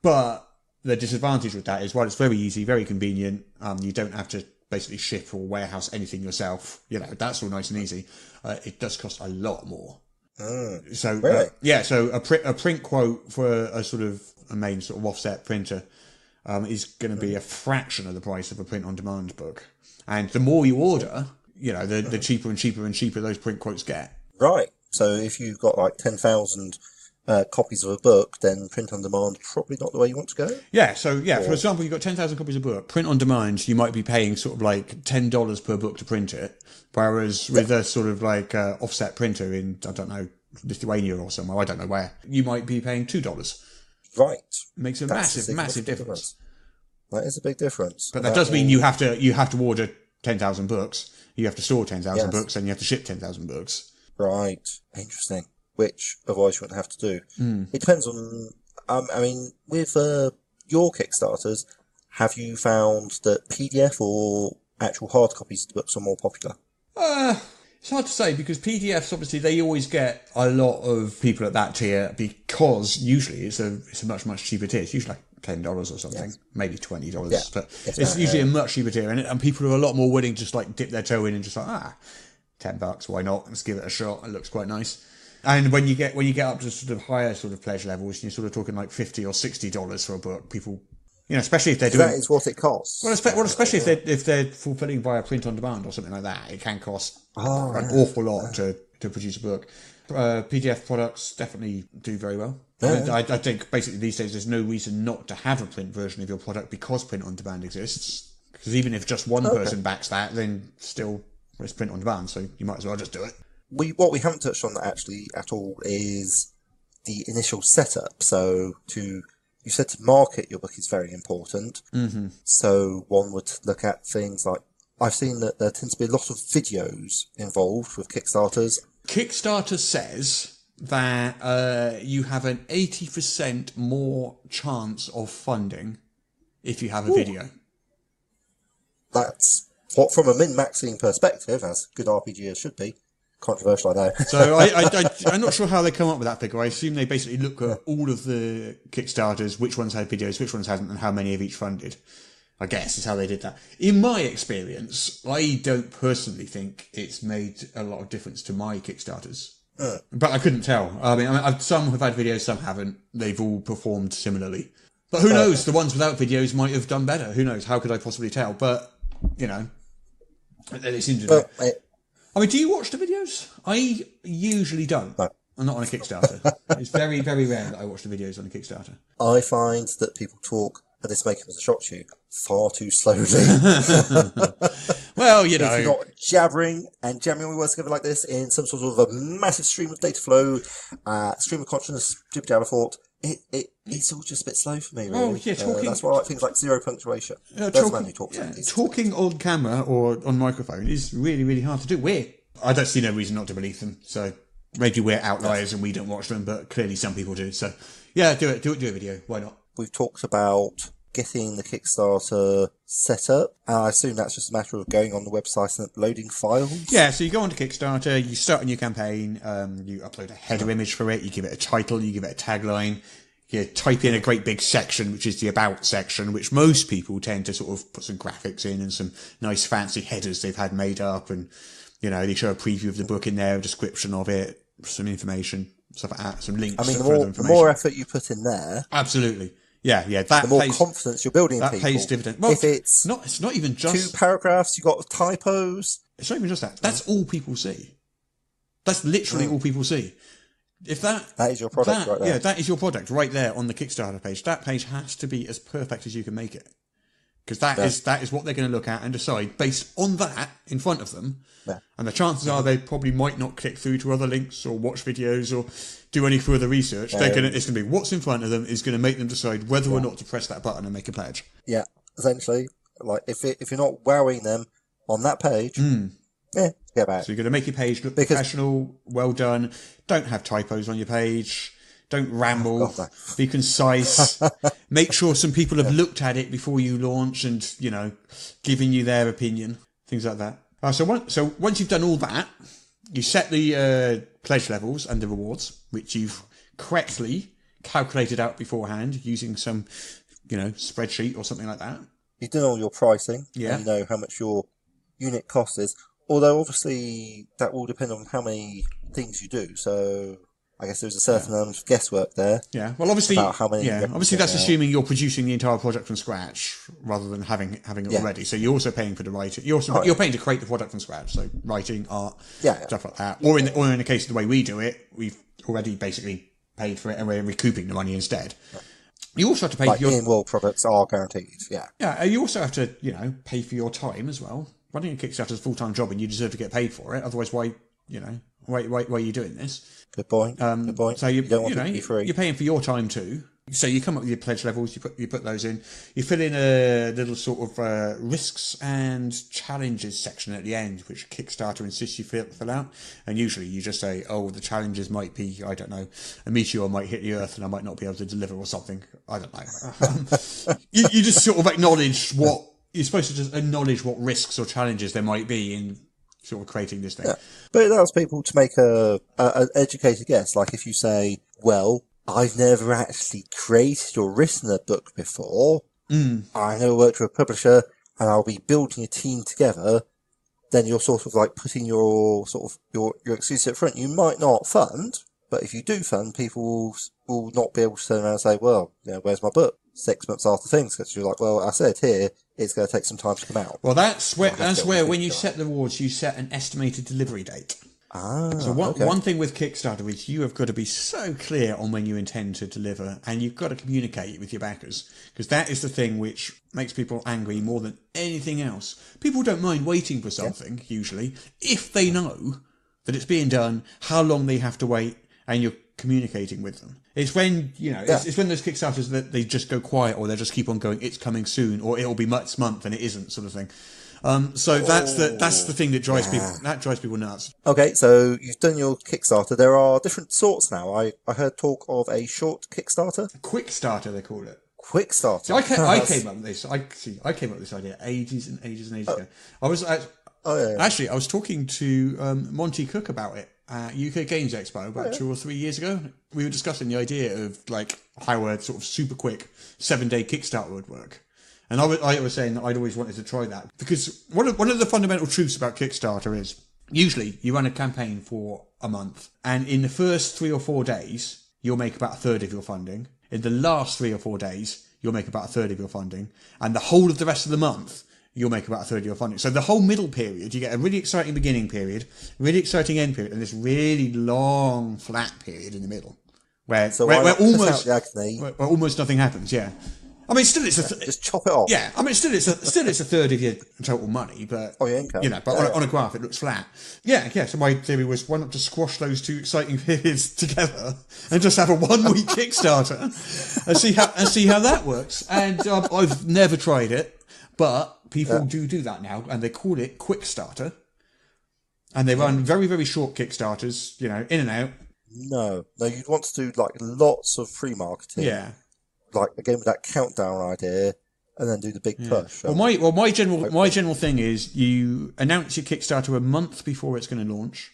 But the disadvantage with that is while it's very easy, very convenient, you don't have to basically ship or warehouse anything yourself. That's all nice and easy. It does cost a lot more. So really? So a print quote for a sort of a main sort of offset printer is going to be a fraction of the price of a print on demand book. And the more you order, the cheaper and cheaper and cheaper those print quotes get. Right. So if you've got like 10,000 copies of a book, then print on demand probably not the way you want to go. Yeah. So for example, you've got 10,000 copies of a book. Print on demand, you might be paying sort of like $10 per book to print it. Whereas with a sort of like offset printer in, I don't know, Lithuania or somewhere, I don't know where, you might be paying $2. Right. Makes a massive difference. That is a big difference. But that does mean you have to order 10,000 books. You have to store 10,000 books, and you have to ship 10,000 books. Right. Interesting. Which otherwise you wouldn't have to do. It depends on. I mean, with your Kickstarters, have you found that PDF or actual hard copies of the books are more popular? It's hard to say because PDFs, obviously, they always get a lot of people at that tier because usually it's a much cheaper tier. It's usually like $10 or something, maybe $20, but it's usually a much cheaper tier, and people are a lot more willing to just like dip their toe in and just like $10, why not? Let's give it a shot. It looks quite nice. And when you get up to sort of higher sort of pleasure levels, you're sort of talking like $50 or $60 for a book. People, especially if they're doing that is what it costs. Well, especially if they're fulfilling via print on demand or something like that, it can cost an awful lot to produce a book. PDF products definitely do very well. I think basically these days there's no reason not to have a print version of your product because print on demand exists. Because even if just one person backs that, then still it's print on demand, so you might as well just do it. What we haven't touched on actually at all is the initial setup. So you said to market your book is very important. So one would look at things like, I've seen that there tends to be a lot of videos involved with Kickstarters. Kickstarter says that you have an 80% more chance of funding if you have a video. That's what, from a min-maxing perspective, as good RPGers should be. Controversial, I know. So I'm not sure how they come up with that figure. I assume they basically look at all of the Kickstarters, which ones had videos, which ones hadn't, and how many have each funded. I guess is how they did that. In my experience, I don't personally think it's made a lot of difference to my Kickstarters. But I couldn't tell. I mean, some have had videos, some haven't. They've all performed similarly. But who knows? The ones without videos might have done better. Who knows? How could I possibly tell? But, it seems to be. I mean, do you watch the videos? I usually don't. No. I'm not on a Kickstarter. It's very, very rare that I watch the videos on a Kickstarter. I find that people talk, and this may come as a shock to you, far too slowly. Well, If you're not jabbering and jamming all your words together like this in some sort of a massive stream of data flow, stream of consciousness, jibber-jabber thought, it's all just a bit slow for me, really. Oh, yeah, talking... that's why I like things like zero punctuation. There's a man who talks like this. Talking on camera or on microphone is really, really hard to do. I don't see no reason not to believe them, so maybe we're outliers and we don't watch them, but clearly some people do. So, yeah, do it. Do a video. Why not? We've talked about getting the Kickstarter set up, and I assume that's just a matter of going on the website and uploading files. Yeah, so you go onto Kickstarter, you start a new campaign, you upload a header image for it, you give it a title, you give it a tagline, you type in a great big section, which is the About section, which most people tend to sort of put some graphics in and some nice fancy headers they've had made up, and, you know, they show a preview of the book in there, a description of it, some information, stuff like that, some links. I mean, the more effort you put in there... Absolutely. Yeah, that the more confidence you're building in people. That pays dividend. Well, if it's not even just 2 paragraphs, you got typos. It's not even just that. That's all people see. That's literally all people see. If that is your product right there. Yeah, that is your product right there on the Kickstarter page. That page has to be as perfect as you can make it, because that is what they're going to look at and decide based on that in front of them. Yeah. And the chances are they probably might not click through to other links or watch videos or do any further research. It's going to be what's in front of them is going to make them decide whether or not to press that button and make a pledge. Yeah, essentially, like if you're not wowing them on that page, get back. So you're going to make your page look professional, well done. Don't have typos on your page. Don't ramble. Be concise. Make sure some people have looked at it before you launch and, you know, giving you their opinion. Things like that. So once you've done all that, you set the pledge levels and the rewards, which you've correctly calculated out beforehand using some, you know, spreadsheet or something like that. You've done all your pricing. Yeah. And you know how much your unit cost is. Although, obviously, that will depend on how many things you do. So, I guess there's a certain amount of guesswork there. Yeah. Well, obviously, about how many obviously that's assuming you're producing the entire project from scratch rather than having it already. So you're also paying for the writing. You're paying to create the product from scratch. So writing, art, stuff like that. Or in the case of the way we do it, we've already basically paid for it and we're recouping the money instead. Yeah. You also have to pay for your in-world products are guaranteed. Yeah. Yeah. You also have to, you know, pay for your time as well. Running a Kickstarter is a full-time job and you deserve to get paid for it. Otherwise, why are you doing this? Good point. Good point. So you don't want it to be free. You're paying for your time too. So you come up with your pledge levels, you put those in. You fill in a little sort of risks and challenges section at the end, which Kickstarter insists you fill out. And usually you just say, oh, the challenges might be, I don't know, a meteor might hit the Earth and I might not be able to deliver or something. I don't know. You just sort of acknowledge what... You're supposed to just acknowledge what risks or challenges there might be in sort of creating this thing. Yeah. But it allows people to make an educated guess. Like if you say, well, I've never actually created or written a book before. I never worked with a publisher and I'll be building a team together. Then you're sort of like putting your excuse at front. You might not fund, but if you do fund, people will not be able to turn around and say, well, you know, where's my book? 6 months after things, because you're like, well, I said here, it's going to take some time to come out. Well, that's where when you set the rewards, you set an estimated delivery date. So one thing with Kickstarter is you have got to be so clear on when you intend to deliver, and you've got to communicate with your backers, because that is the thing which makes people angry more than anything else. People don't mind waiting for something, usually, if they know that it's being done, how long they have to wait, and you're communicating with them. It's when, you know, it's when those Kickstarters that they just go quiet, or they just keep on going, it's coming soon, or it'll be next month and it isn't, sort of thing. So that's the thing that drives people nuts. Okay, so you've done your Kickstarter. There are different sorts now. I heard talk of a short Kickstarter. Quick starter, they call it. Quick starter. So I came up with this. I came up with this idea ages and ages and ages ago. I was talking to Monty Cook about it at UK Games Expo about 2 or 3 years ago. We were discussing the idea of like how a sort of super quick 7-day Kickstarter would work. And I was saying that I'd always wanted to try that, because one of the fundamental truths about Kickstarter is usually you run a campaign for a month, and in the first 3 or 4 days you'll make about a third of your funding. In the last 3 or 4 days you'll make about a third of your funding, and the whole of the rest of the month you'll make about a third of your funding. So the whole middle period, you get a really exciting beginning period, really exciting end period, and this really long flat period in the middle where almost nothing happens. Yeah. I mean, still, just chop it off. Yeah, I mean, still, it's a third of your total money, but on a graph, it looks flat. Yeah. So my theory was, why not just squash those two exciting periods together and just have a 1-week Kickstarter and see how that works. And I've never tried it, but people do that now, and they call it Quickstarter, and they run very, very short Kickstarters, you know, in and out. No, you'd want to do like lots of free marketing. Yeah. like again with that countdown idea, and then do the big push. Well, my general thing is you announce your Kickstarter a month before it's going to launch.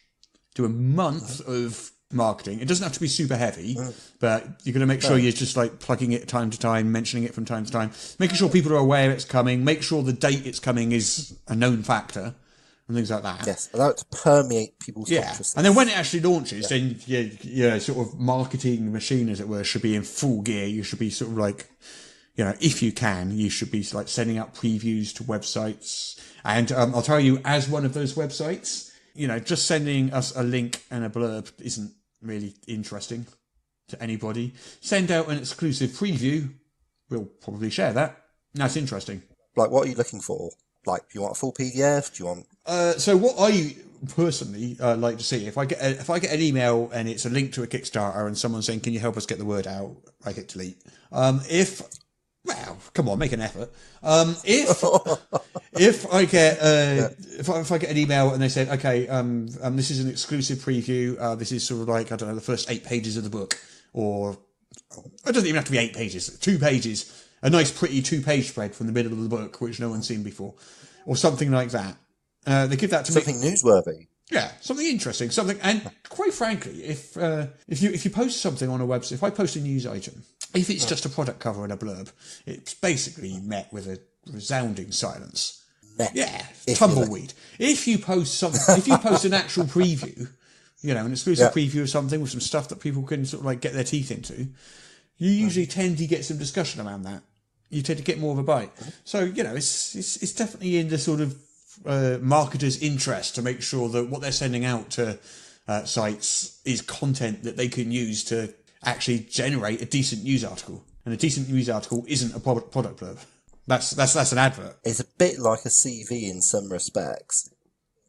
Do a month of marketing. It doesn't have to be super heavy, but you're going to make sure you're just like plugging it time to time, mentioning it from time to time, making sure people are aware it's coming, make sure the date it's coming is a known factor, and things like that. Yes, allow it to permeate people's consciousness. And then when it actually launches, then your sort of marketing machine, as it were, should be in full gear. You should be sort of like, if you can, you should be like sending out previews to websites. And I'll tell you, as one of those websites, just sending us a link and a blurb isn't really interesting to anybody. Send out an exclusive preview. We'll probably share that. That's interesting. Like, what are you looking for? Like, do you want a full PDF? Do you want... So what I personally like to see, if I get an email and it's a link to a Kickstarter and someone's saying, can you help us get the word out? I hit delete. Well, come on, make an effort. If I get if I get an email and they said, okay, this is an exclusive preview. This is sort of like, I don't know, the first 8 pages of the book, or it doesn't even have to be 8 pages, 2 pages, a nice pretty 2-page spread from the middle of the book, which no one's seen before, or something like that. They give that to something newsworthy. Yeah, something interesting, something, and quite frankly, if you post something on a website, if I post a news item, if it's just a product cover and a blurb, it's basically met with a resounding silence. Yeah, tumbleweed. If you post an actual preview, an exclusive preview of something with some stuff that people can sort of like get their teeth into, you usually tend to get some discussion around that. You tend to get more of a bite. So it's definitely in the sort of marketers' interest to make sure that what they're sending out to sites is content that they can use to actually generate a decent news article. And a decent news article isn't a product blurb. That's an advert. It's a bit like a CV in some respects,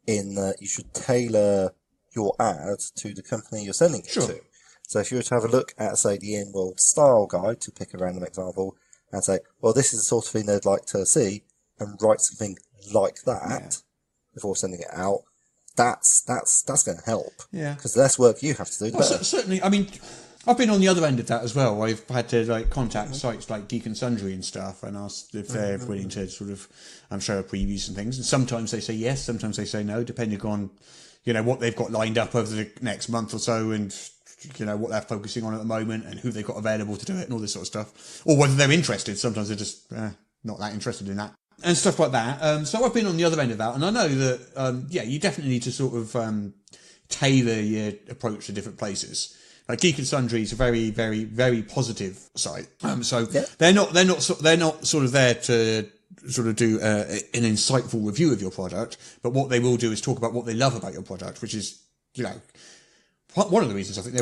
in that you should tailor your ad to the company you're sending it to. So if you were to have a look at, say, the In-World Style Guide, to pick a random example, and say, well, this is the sort of thing they'd like to see, and write something like that before sending it out, that's going to help. Yeah. Because the less work you have to do, the better. Certainly, I mean, I've been on the other end of that as well. I've had to like contact sites like Geek and Sundry and stuff and ask if they're willing to sort of show previews and things. And sometimes they say yes, sometimes they say no, depending on, what they've got lined up over the next month or so, and what they're focusing on at the moment and who they've got available to do it and all this sort of stuff. Or whether they're interested. Sometimes they're just not that interested in that. And stuff like that. So I've been on the other end of that, and I know that, you definitely need to sort of tailor your approach to different places. Like Geek and Sundry is a very, very, very positive site. They're not sort of there to sort of do an insightful review of your product, but what they will do is talk about what they love about your product, which is, one of the reasons I think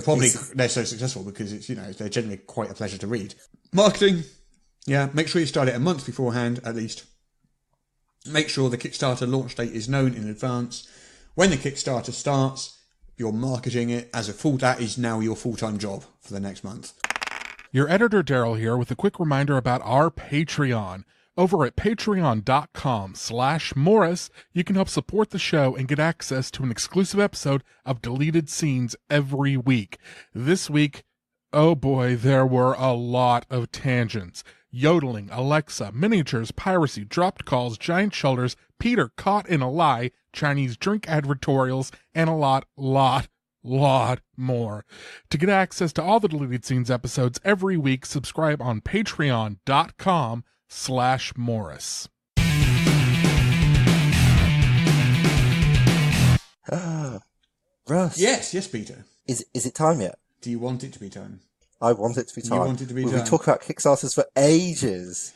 they're so successful, because it's, they're generally quite a pleasure to read. Marketing, make sure you start it a month beforehand at least. Make sure the Kickstarter launch date is known in advance. When the Kickstarter starts, you're marketing it as that is now your full-time job for the next month. Your editor Daryl here with a quick reminder about our Patreon. Over at patreon.com/Morrus, you can help support the show and get access to an exclusive episode of Deleted Scenes every week. This week, oh boy, there were a lot of tangents. Yodeling, Alexa, miniatures, piracy, dropped calls, giant shoulders, Peter caught in a lie, Chinese drink advertorials, and a lot more. To get access to all the Deleted Scenes episodes every week, subscribe on patreon.com/Morrus. Russ. Yes, Peter. Is it time yet? Do you want it to be time? I want it to be time. You want it to be time. We've been talking about Kickstarters for ages.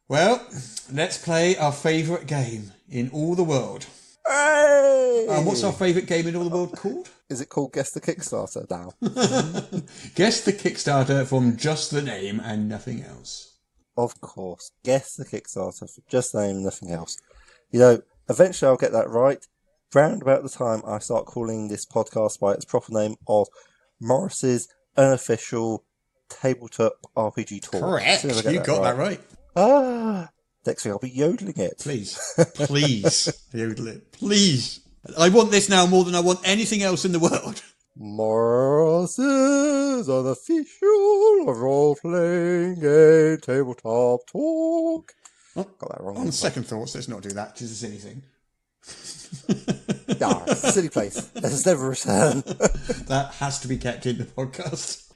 Well, let's play our favourite game in all the world. Hey! What's our favourite game in all the world called? Is it called Guess the Kickstarter now? Guess the Kickstarter from just the name and nothing else. Of course. Guess the Kickstarter from just the name and nothing else. Eventually I'll get that right. Round about the time I start calling this podcast by its proper name of Morris's Unofficial Tabletop RPG Talk. Correct. You got that right. Next week I'll be yodeling it. Please. Yodel it. Please. I want this now more than I want anything else in the world. Morrus's unofficial role-playing game tabletop talk. Oh, Got that wrong. on second thoughts, let's not do that. It's a silly thing. Yeah, it's a silly place. Let us never return. That has to be kept in the podcast.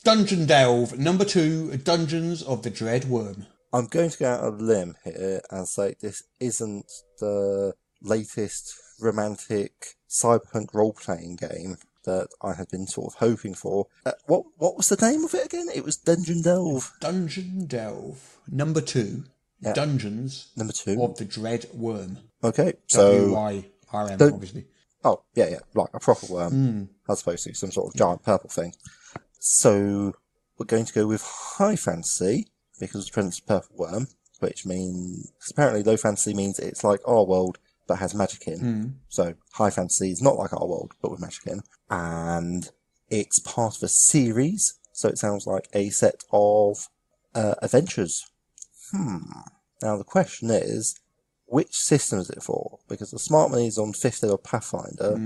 Dungeon Delve, number 2, Dungeons of the Dread Worm. I'm going to go out on a limb here and say this isn't the latest romantic cyberpunk role-playing game that I had been sort of hoping for. What was the name of it again? It was Dungeon Delve. Dungeon Delve, number 2, Yeah. Dungeons Number 2. of the Dread Worm. Okay, so... W-Y-R-M, Don't- obviously. Oh, yeah, like a proper worm, as opposed to some sort of giant purple thing. So, we're going to go with high fantasy, because it's Prince Purple Worm, which means, apparently low fantasy means it's like our world, but has magic in. So, high fantasy is not like our world, but with magic in. And it's part of a series, so it sounds like a set of adventures. Now, the question is, which system is it for? Because the Smart Money is on 5th Ed or Pathfinder,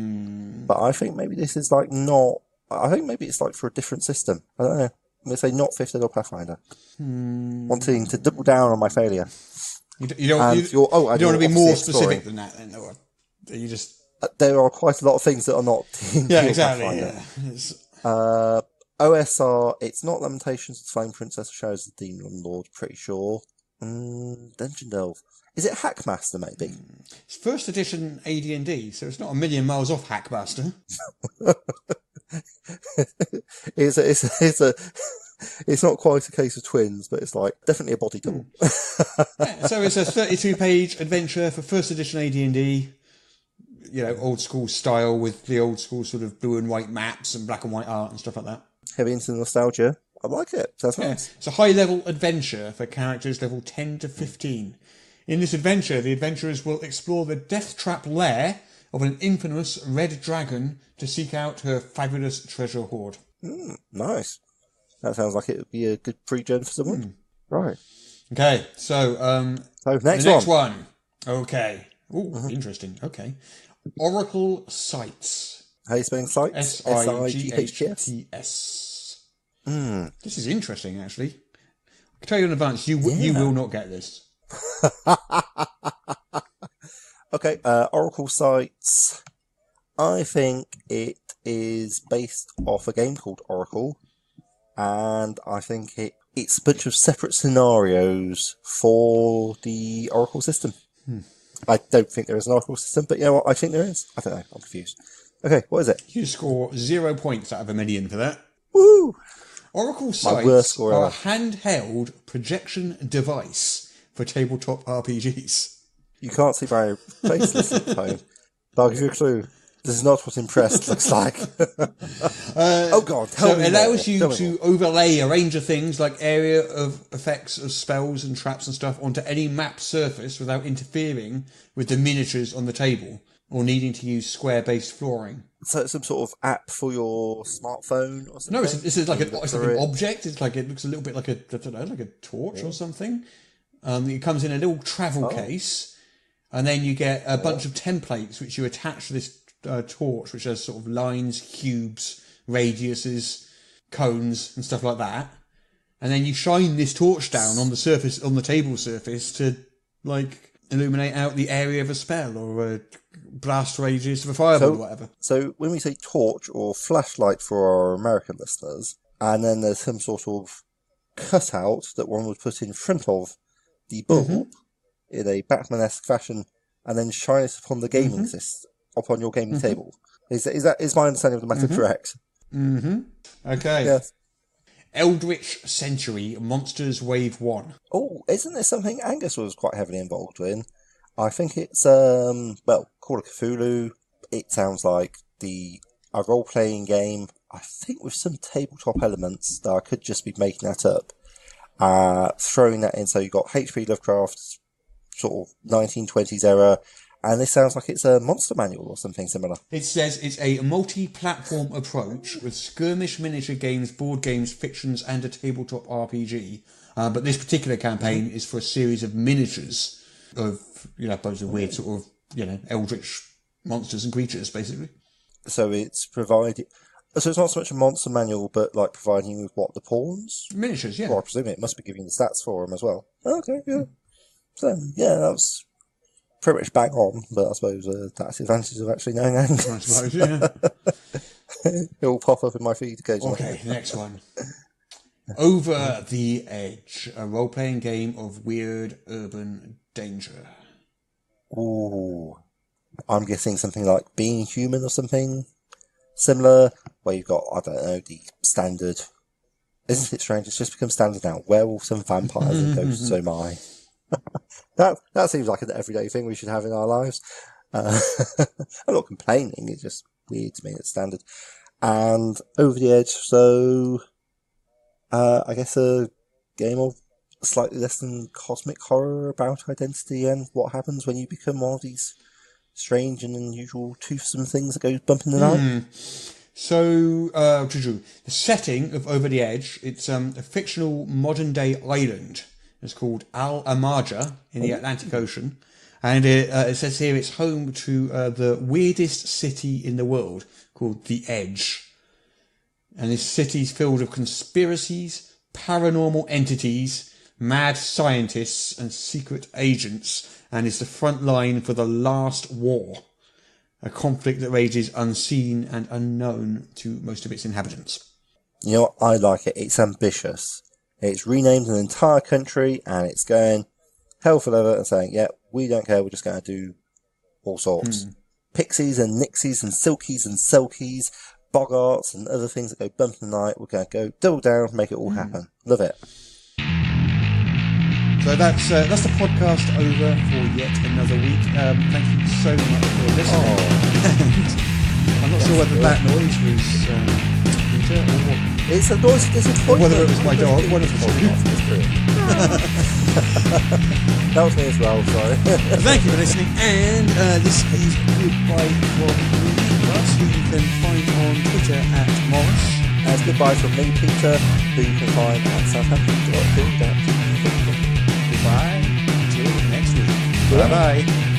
but I think maybe this is like not... I think maybe it's like for a different system. I don't know. I'm going to say not 5th Ed or Pathfinder. Wanting to double down on my failure. You don't want to be more specific than that, then, or you just... There are quite a lot of things that are not D&D or Pathfinder. OSR, it's not Lamentations of the Flame Princess of Shadows of the Demon Lord, pretty sure. Dungeon Delve. Is it Hackmaster, maybe? It's first edition AD&D, so it's not a million miles off Hackmaster. It's not quite a case of twins, but it's like definitely a body double. Yeah, so it's a 32-page adventure for first edition AD&D, old school style with the old school sort of blue and white maps and black and white art and stuff like that. Heavy into nostalgia. I like it. Sounds nice. It's a high-level adventure for characters level 10 to 15. In this adventure, the adventurers will explore the death trap lair of an infamous red dragon to seek out her fabulous treasure hoard. Nice. That sounds like it would be a good pre-gen for someone. Right. Okay, so next one. Okay. Ooh, interesting. Okay. Oracle Sites. How are you spelling sites? Sights. This is interesting, actually. I can tell you in advance, you will not get this. Okay, Oracle Sites. I think it is based off a game called Oracle, and I think it's a bunch of separate scenarios for the Oracle system. I don't think there is an Oracle system, but you know what? I think there is. I don't know. I'm confused. Okay, what is it? You score 0 points out of a million for that. Woo! Oracle My worst Sites score are a ever. handheld projection device for tabletop RPGs. You can't see my face listening to the phone, but I'll give you a clue. This is not what impressed looks like. Oh God! So it allows you to overlay a range of things like area of effects of spells and traps and stuff onto any map surface without interfering with the miniatures on the table or needing to use square-based flooring. So it's some sort of app for your smartphone or something? No, it's like an it. object. It looks a little bit like a torch or something. It comes in a little travel case, and then you get a bunch of templates which you attach to this torch, which has sort of lines, cubes, radiuses, cones, and stuff like that. And then you shine this torch down on the surface, on the table surface, to illuminate out the area of a spell or a blast radius of a fireball or whatever. So when we say torch or flashlight for our American listeners, and then there's some sort of cutout that one would put in front of the bulb in a Batman-esque fashion, and then shine it upon the gaming system, upon your gaming table. Is my understanding of the matter correct? Okay. Yes. Eldritch Century Monsters Wave 1. Oh, isn't this something Angus was quite heavily involved in? I think it's Call of Cthulhu. It sounds like a role-playing game. I think with some tabletop elements that I could just be making that up. Throwing that in, so you've got H.P. Lovecraft's sort of 1920s era, and this sounds like it's a monster manual or something similar. It says it's a multi-platform approach with skirmish miniature games, board games, fictions, and a tabletop RPG. But this particular campaign is for a series of miniatures of, a bunch of weird sort of, eldritch monsters and creatures, basically. So it's provided. So it's not so much a monster manual, but like providing you with what, the pawns? Miniatures, yeah. Well, I presume it must be giving you the stats for them as well. Okay, yeah. So yeah, that was pretty much bang on. But I suppose that's the advantage of actually knowing angles. I suppose, yeah. It will pop up in my feed occasionally. Okay, next one. Over the Edge, a role-playing game of weird urban danger. Ooh, I'm guessing something like Being Human or something similar, where you've got, I don't know, the standard. Isn't it strange? It's just become standard now. Werewolves and vampires and ghosts. Oh my! that seems like an everyday thing we should have in our lives. I'm not complaining. It's just weird to me. It's standard. And Over the Edge. So, I guess a game of slightly less than cosmic horror about identity and what happens when you become one of these strange and unusual toothsome things that goes bump in the night. So, the setting of Over the Edge, it's a fictional modern-day island. It's called Al Amaja in the Atlantic Ocean. And it says here it's home to the weirdest city in the world called The Edge. And this city's filled with conspiracies, paranormal entities, mad scientists and secret agents, and is the front line for the last war, a conflict that rages unseen and unknown to most of its inhabitants. You know what? I like it. It's ambitious. It's renamed an entire country, and it's going hell for leather and saying, yeah, we don't care, we're just going to do all sorts. Pixies and nixies and silkies and selkies, boggarts and other things that go bump in the night. We're going to go double down, make it all happen. Love it. So that's the podcast over for yet another week. Thank you so much for listening. I'm not sure whether that noise was Peter or it's a noise of disappointment. whether it was my dog. One of the two. That was me as well, sorry. Thank you for listening, and this is goodbye from me, Russ, who you can find on Twitter at Morrus. And it's goodbye from me, Peter, who you can find at Southampton. Goodbye until next week. Bye-bye.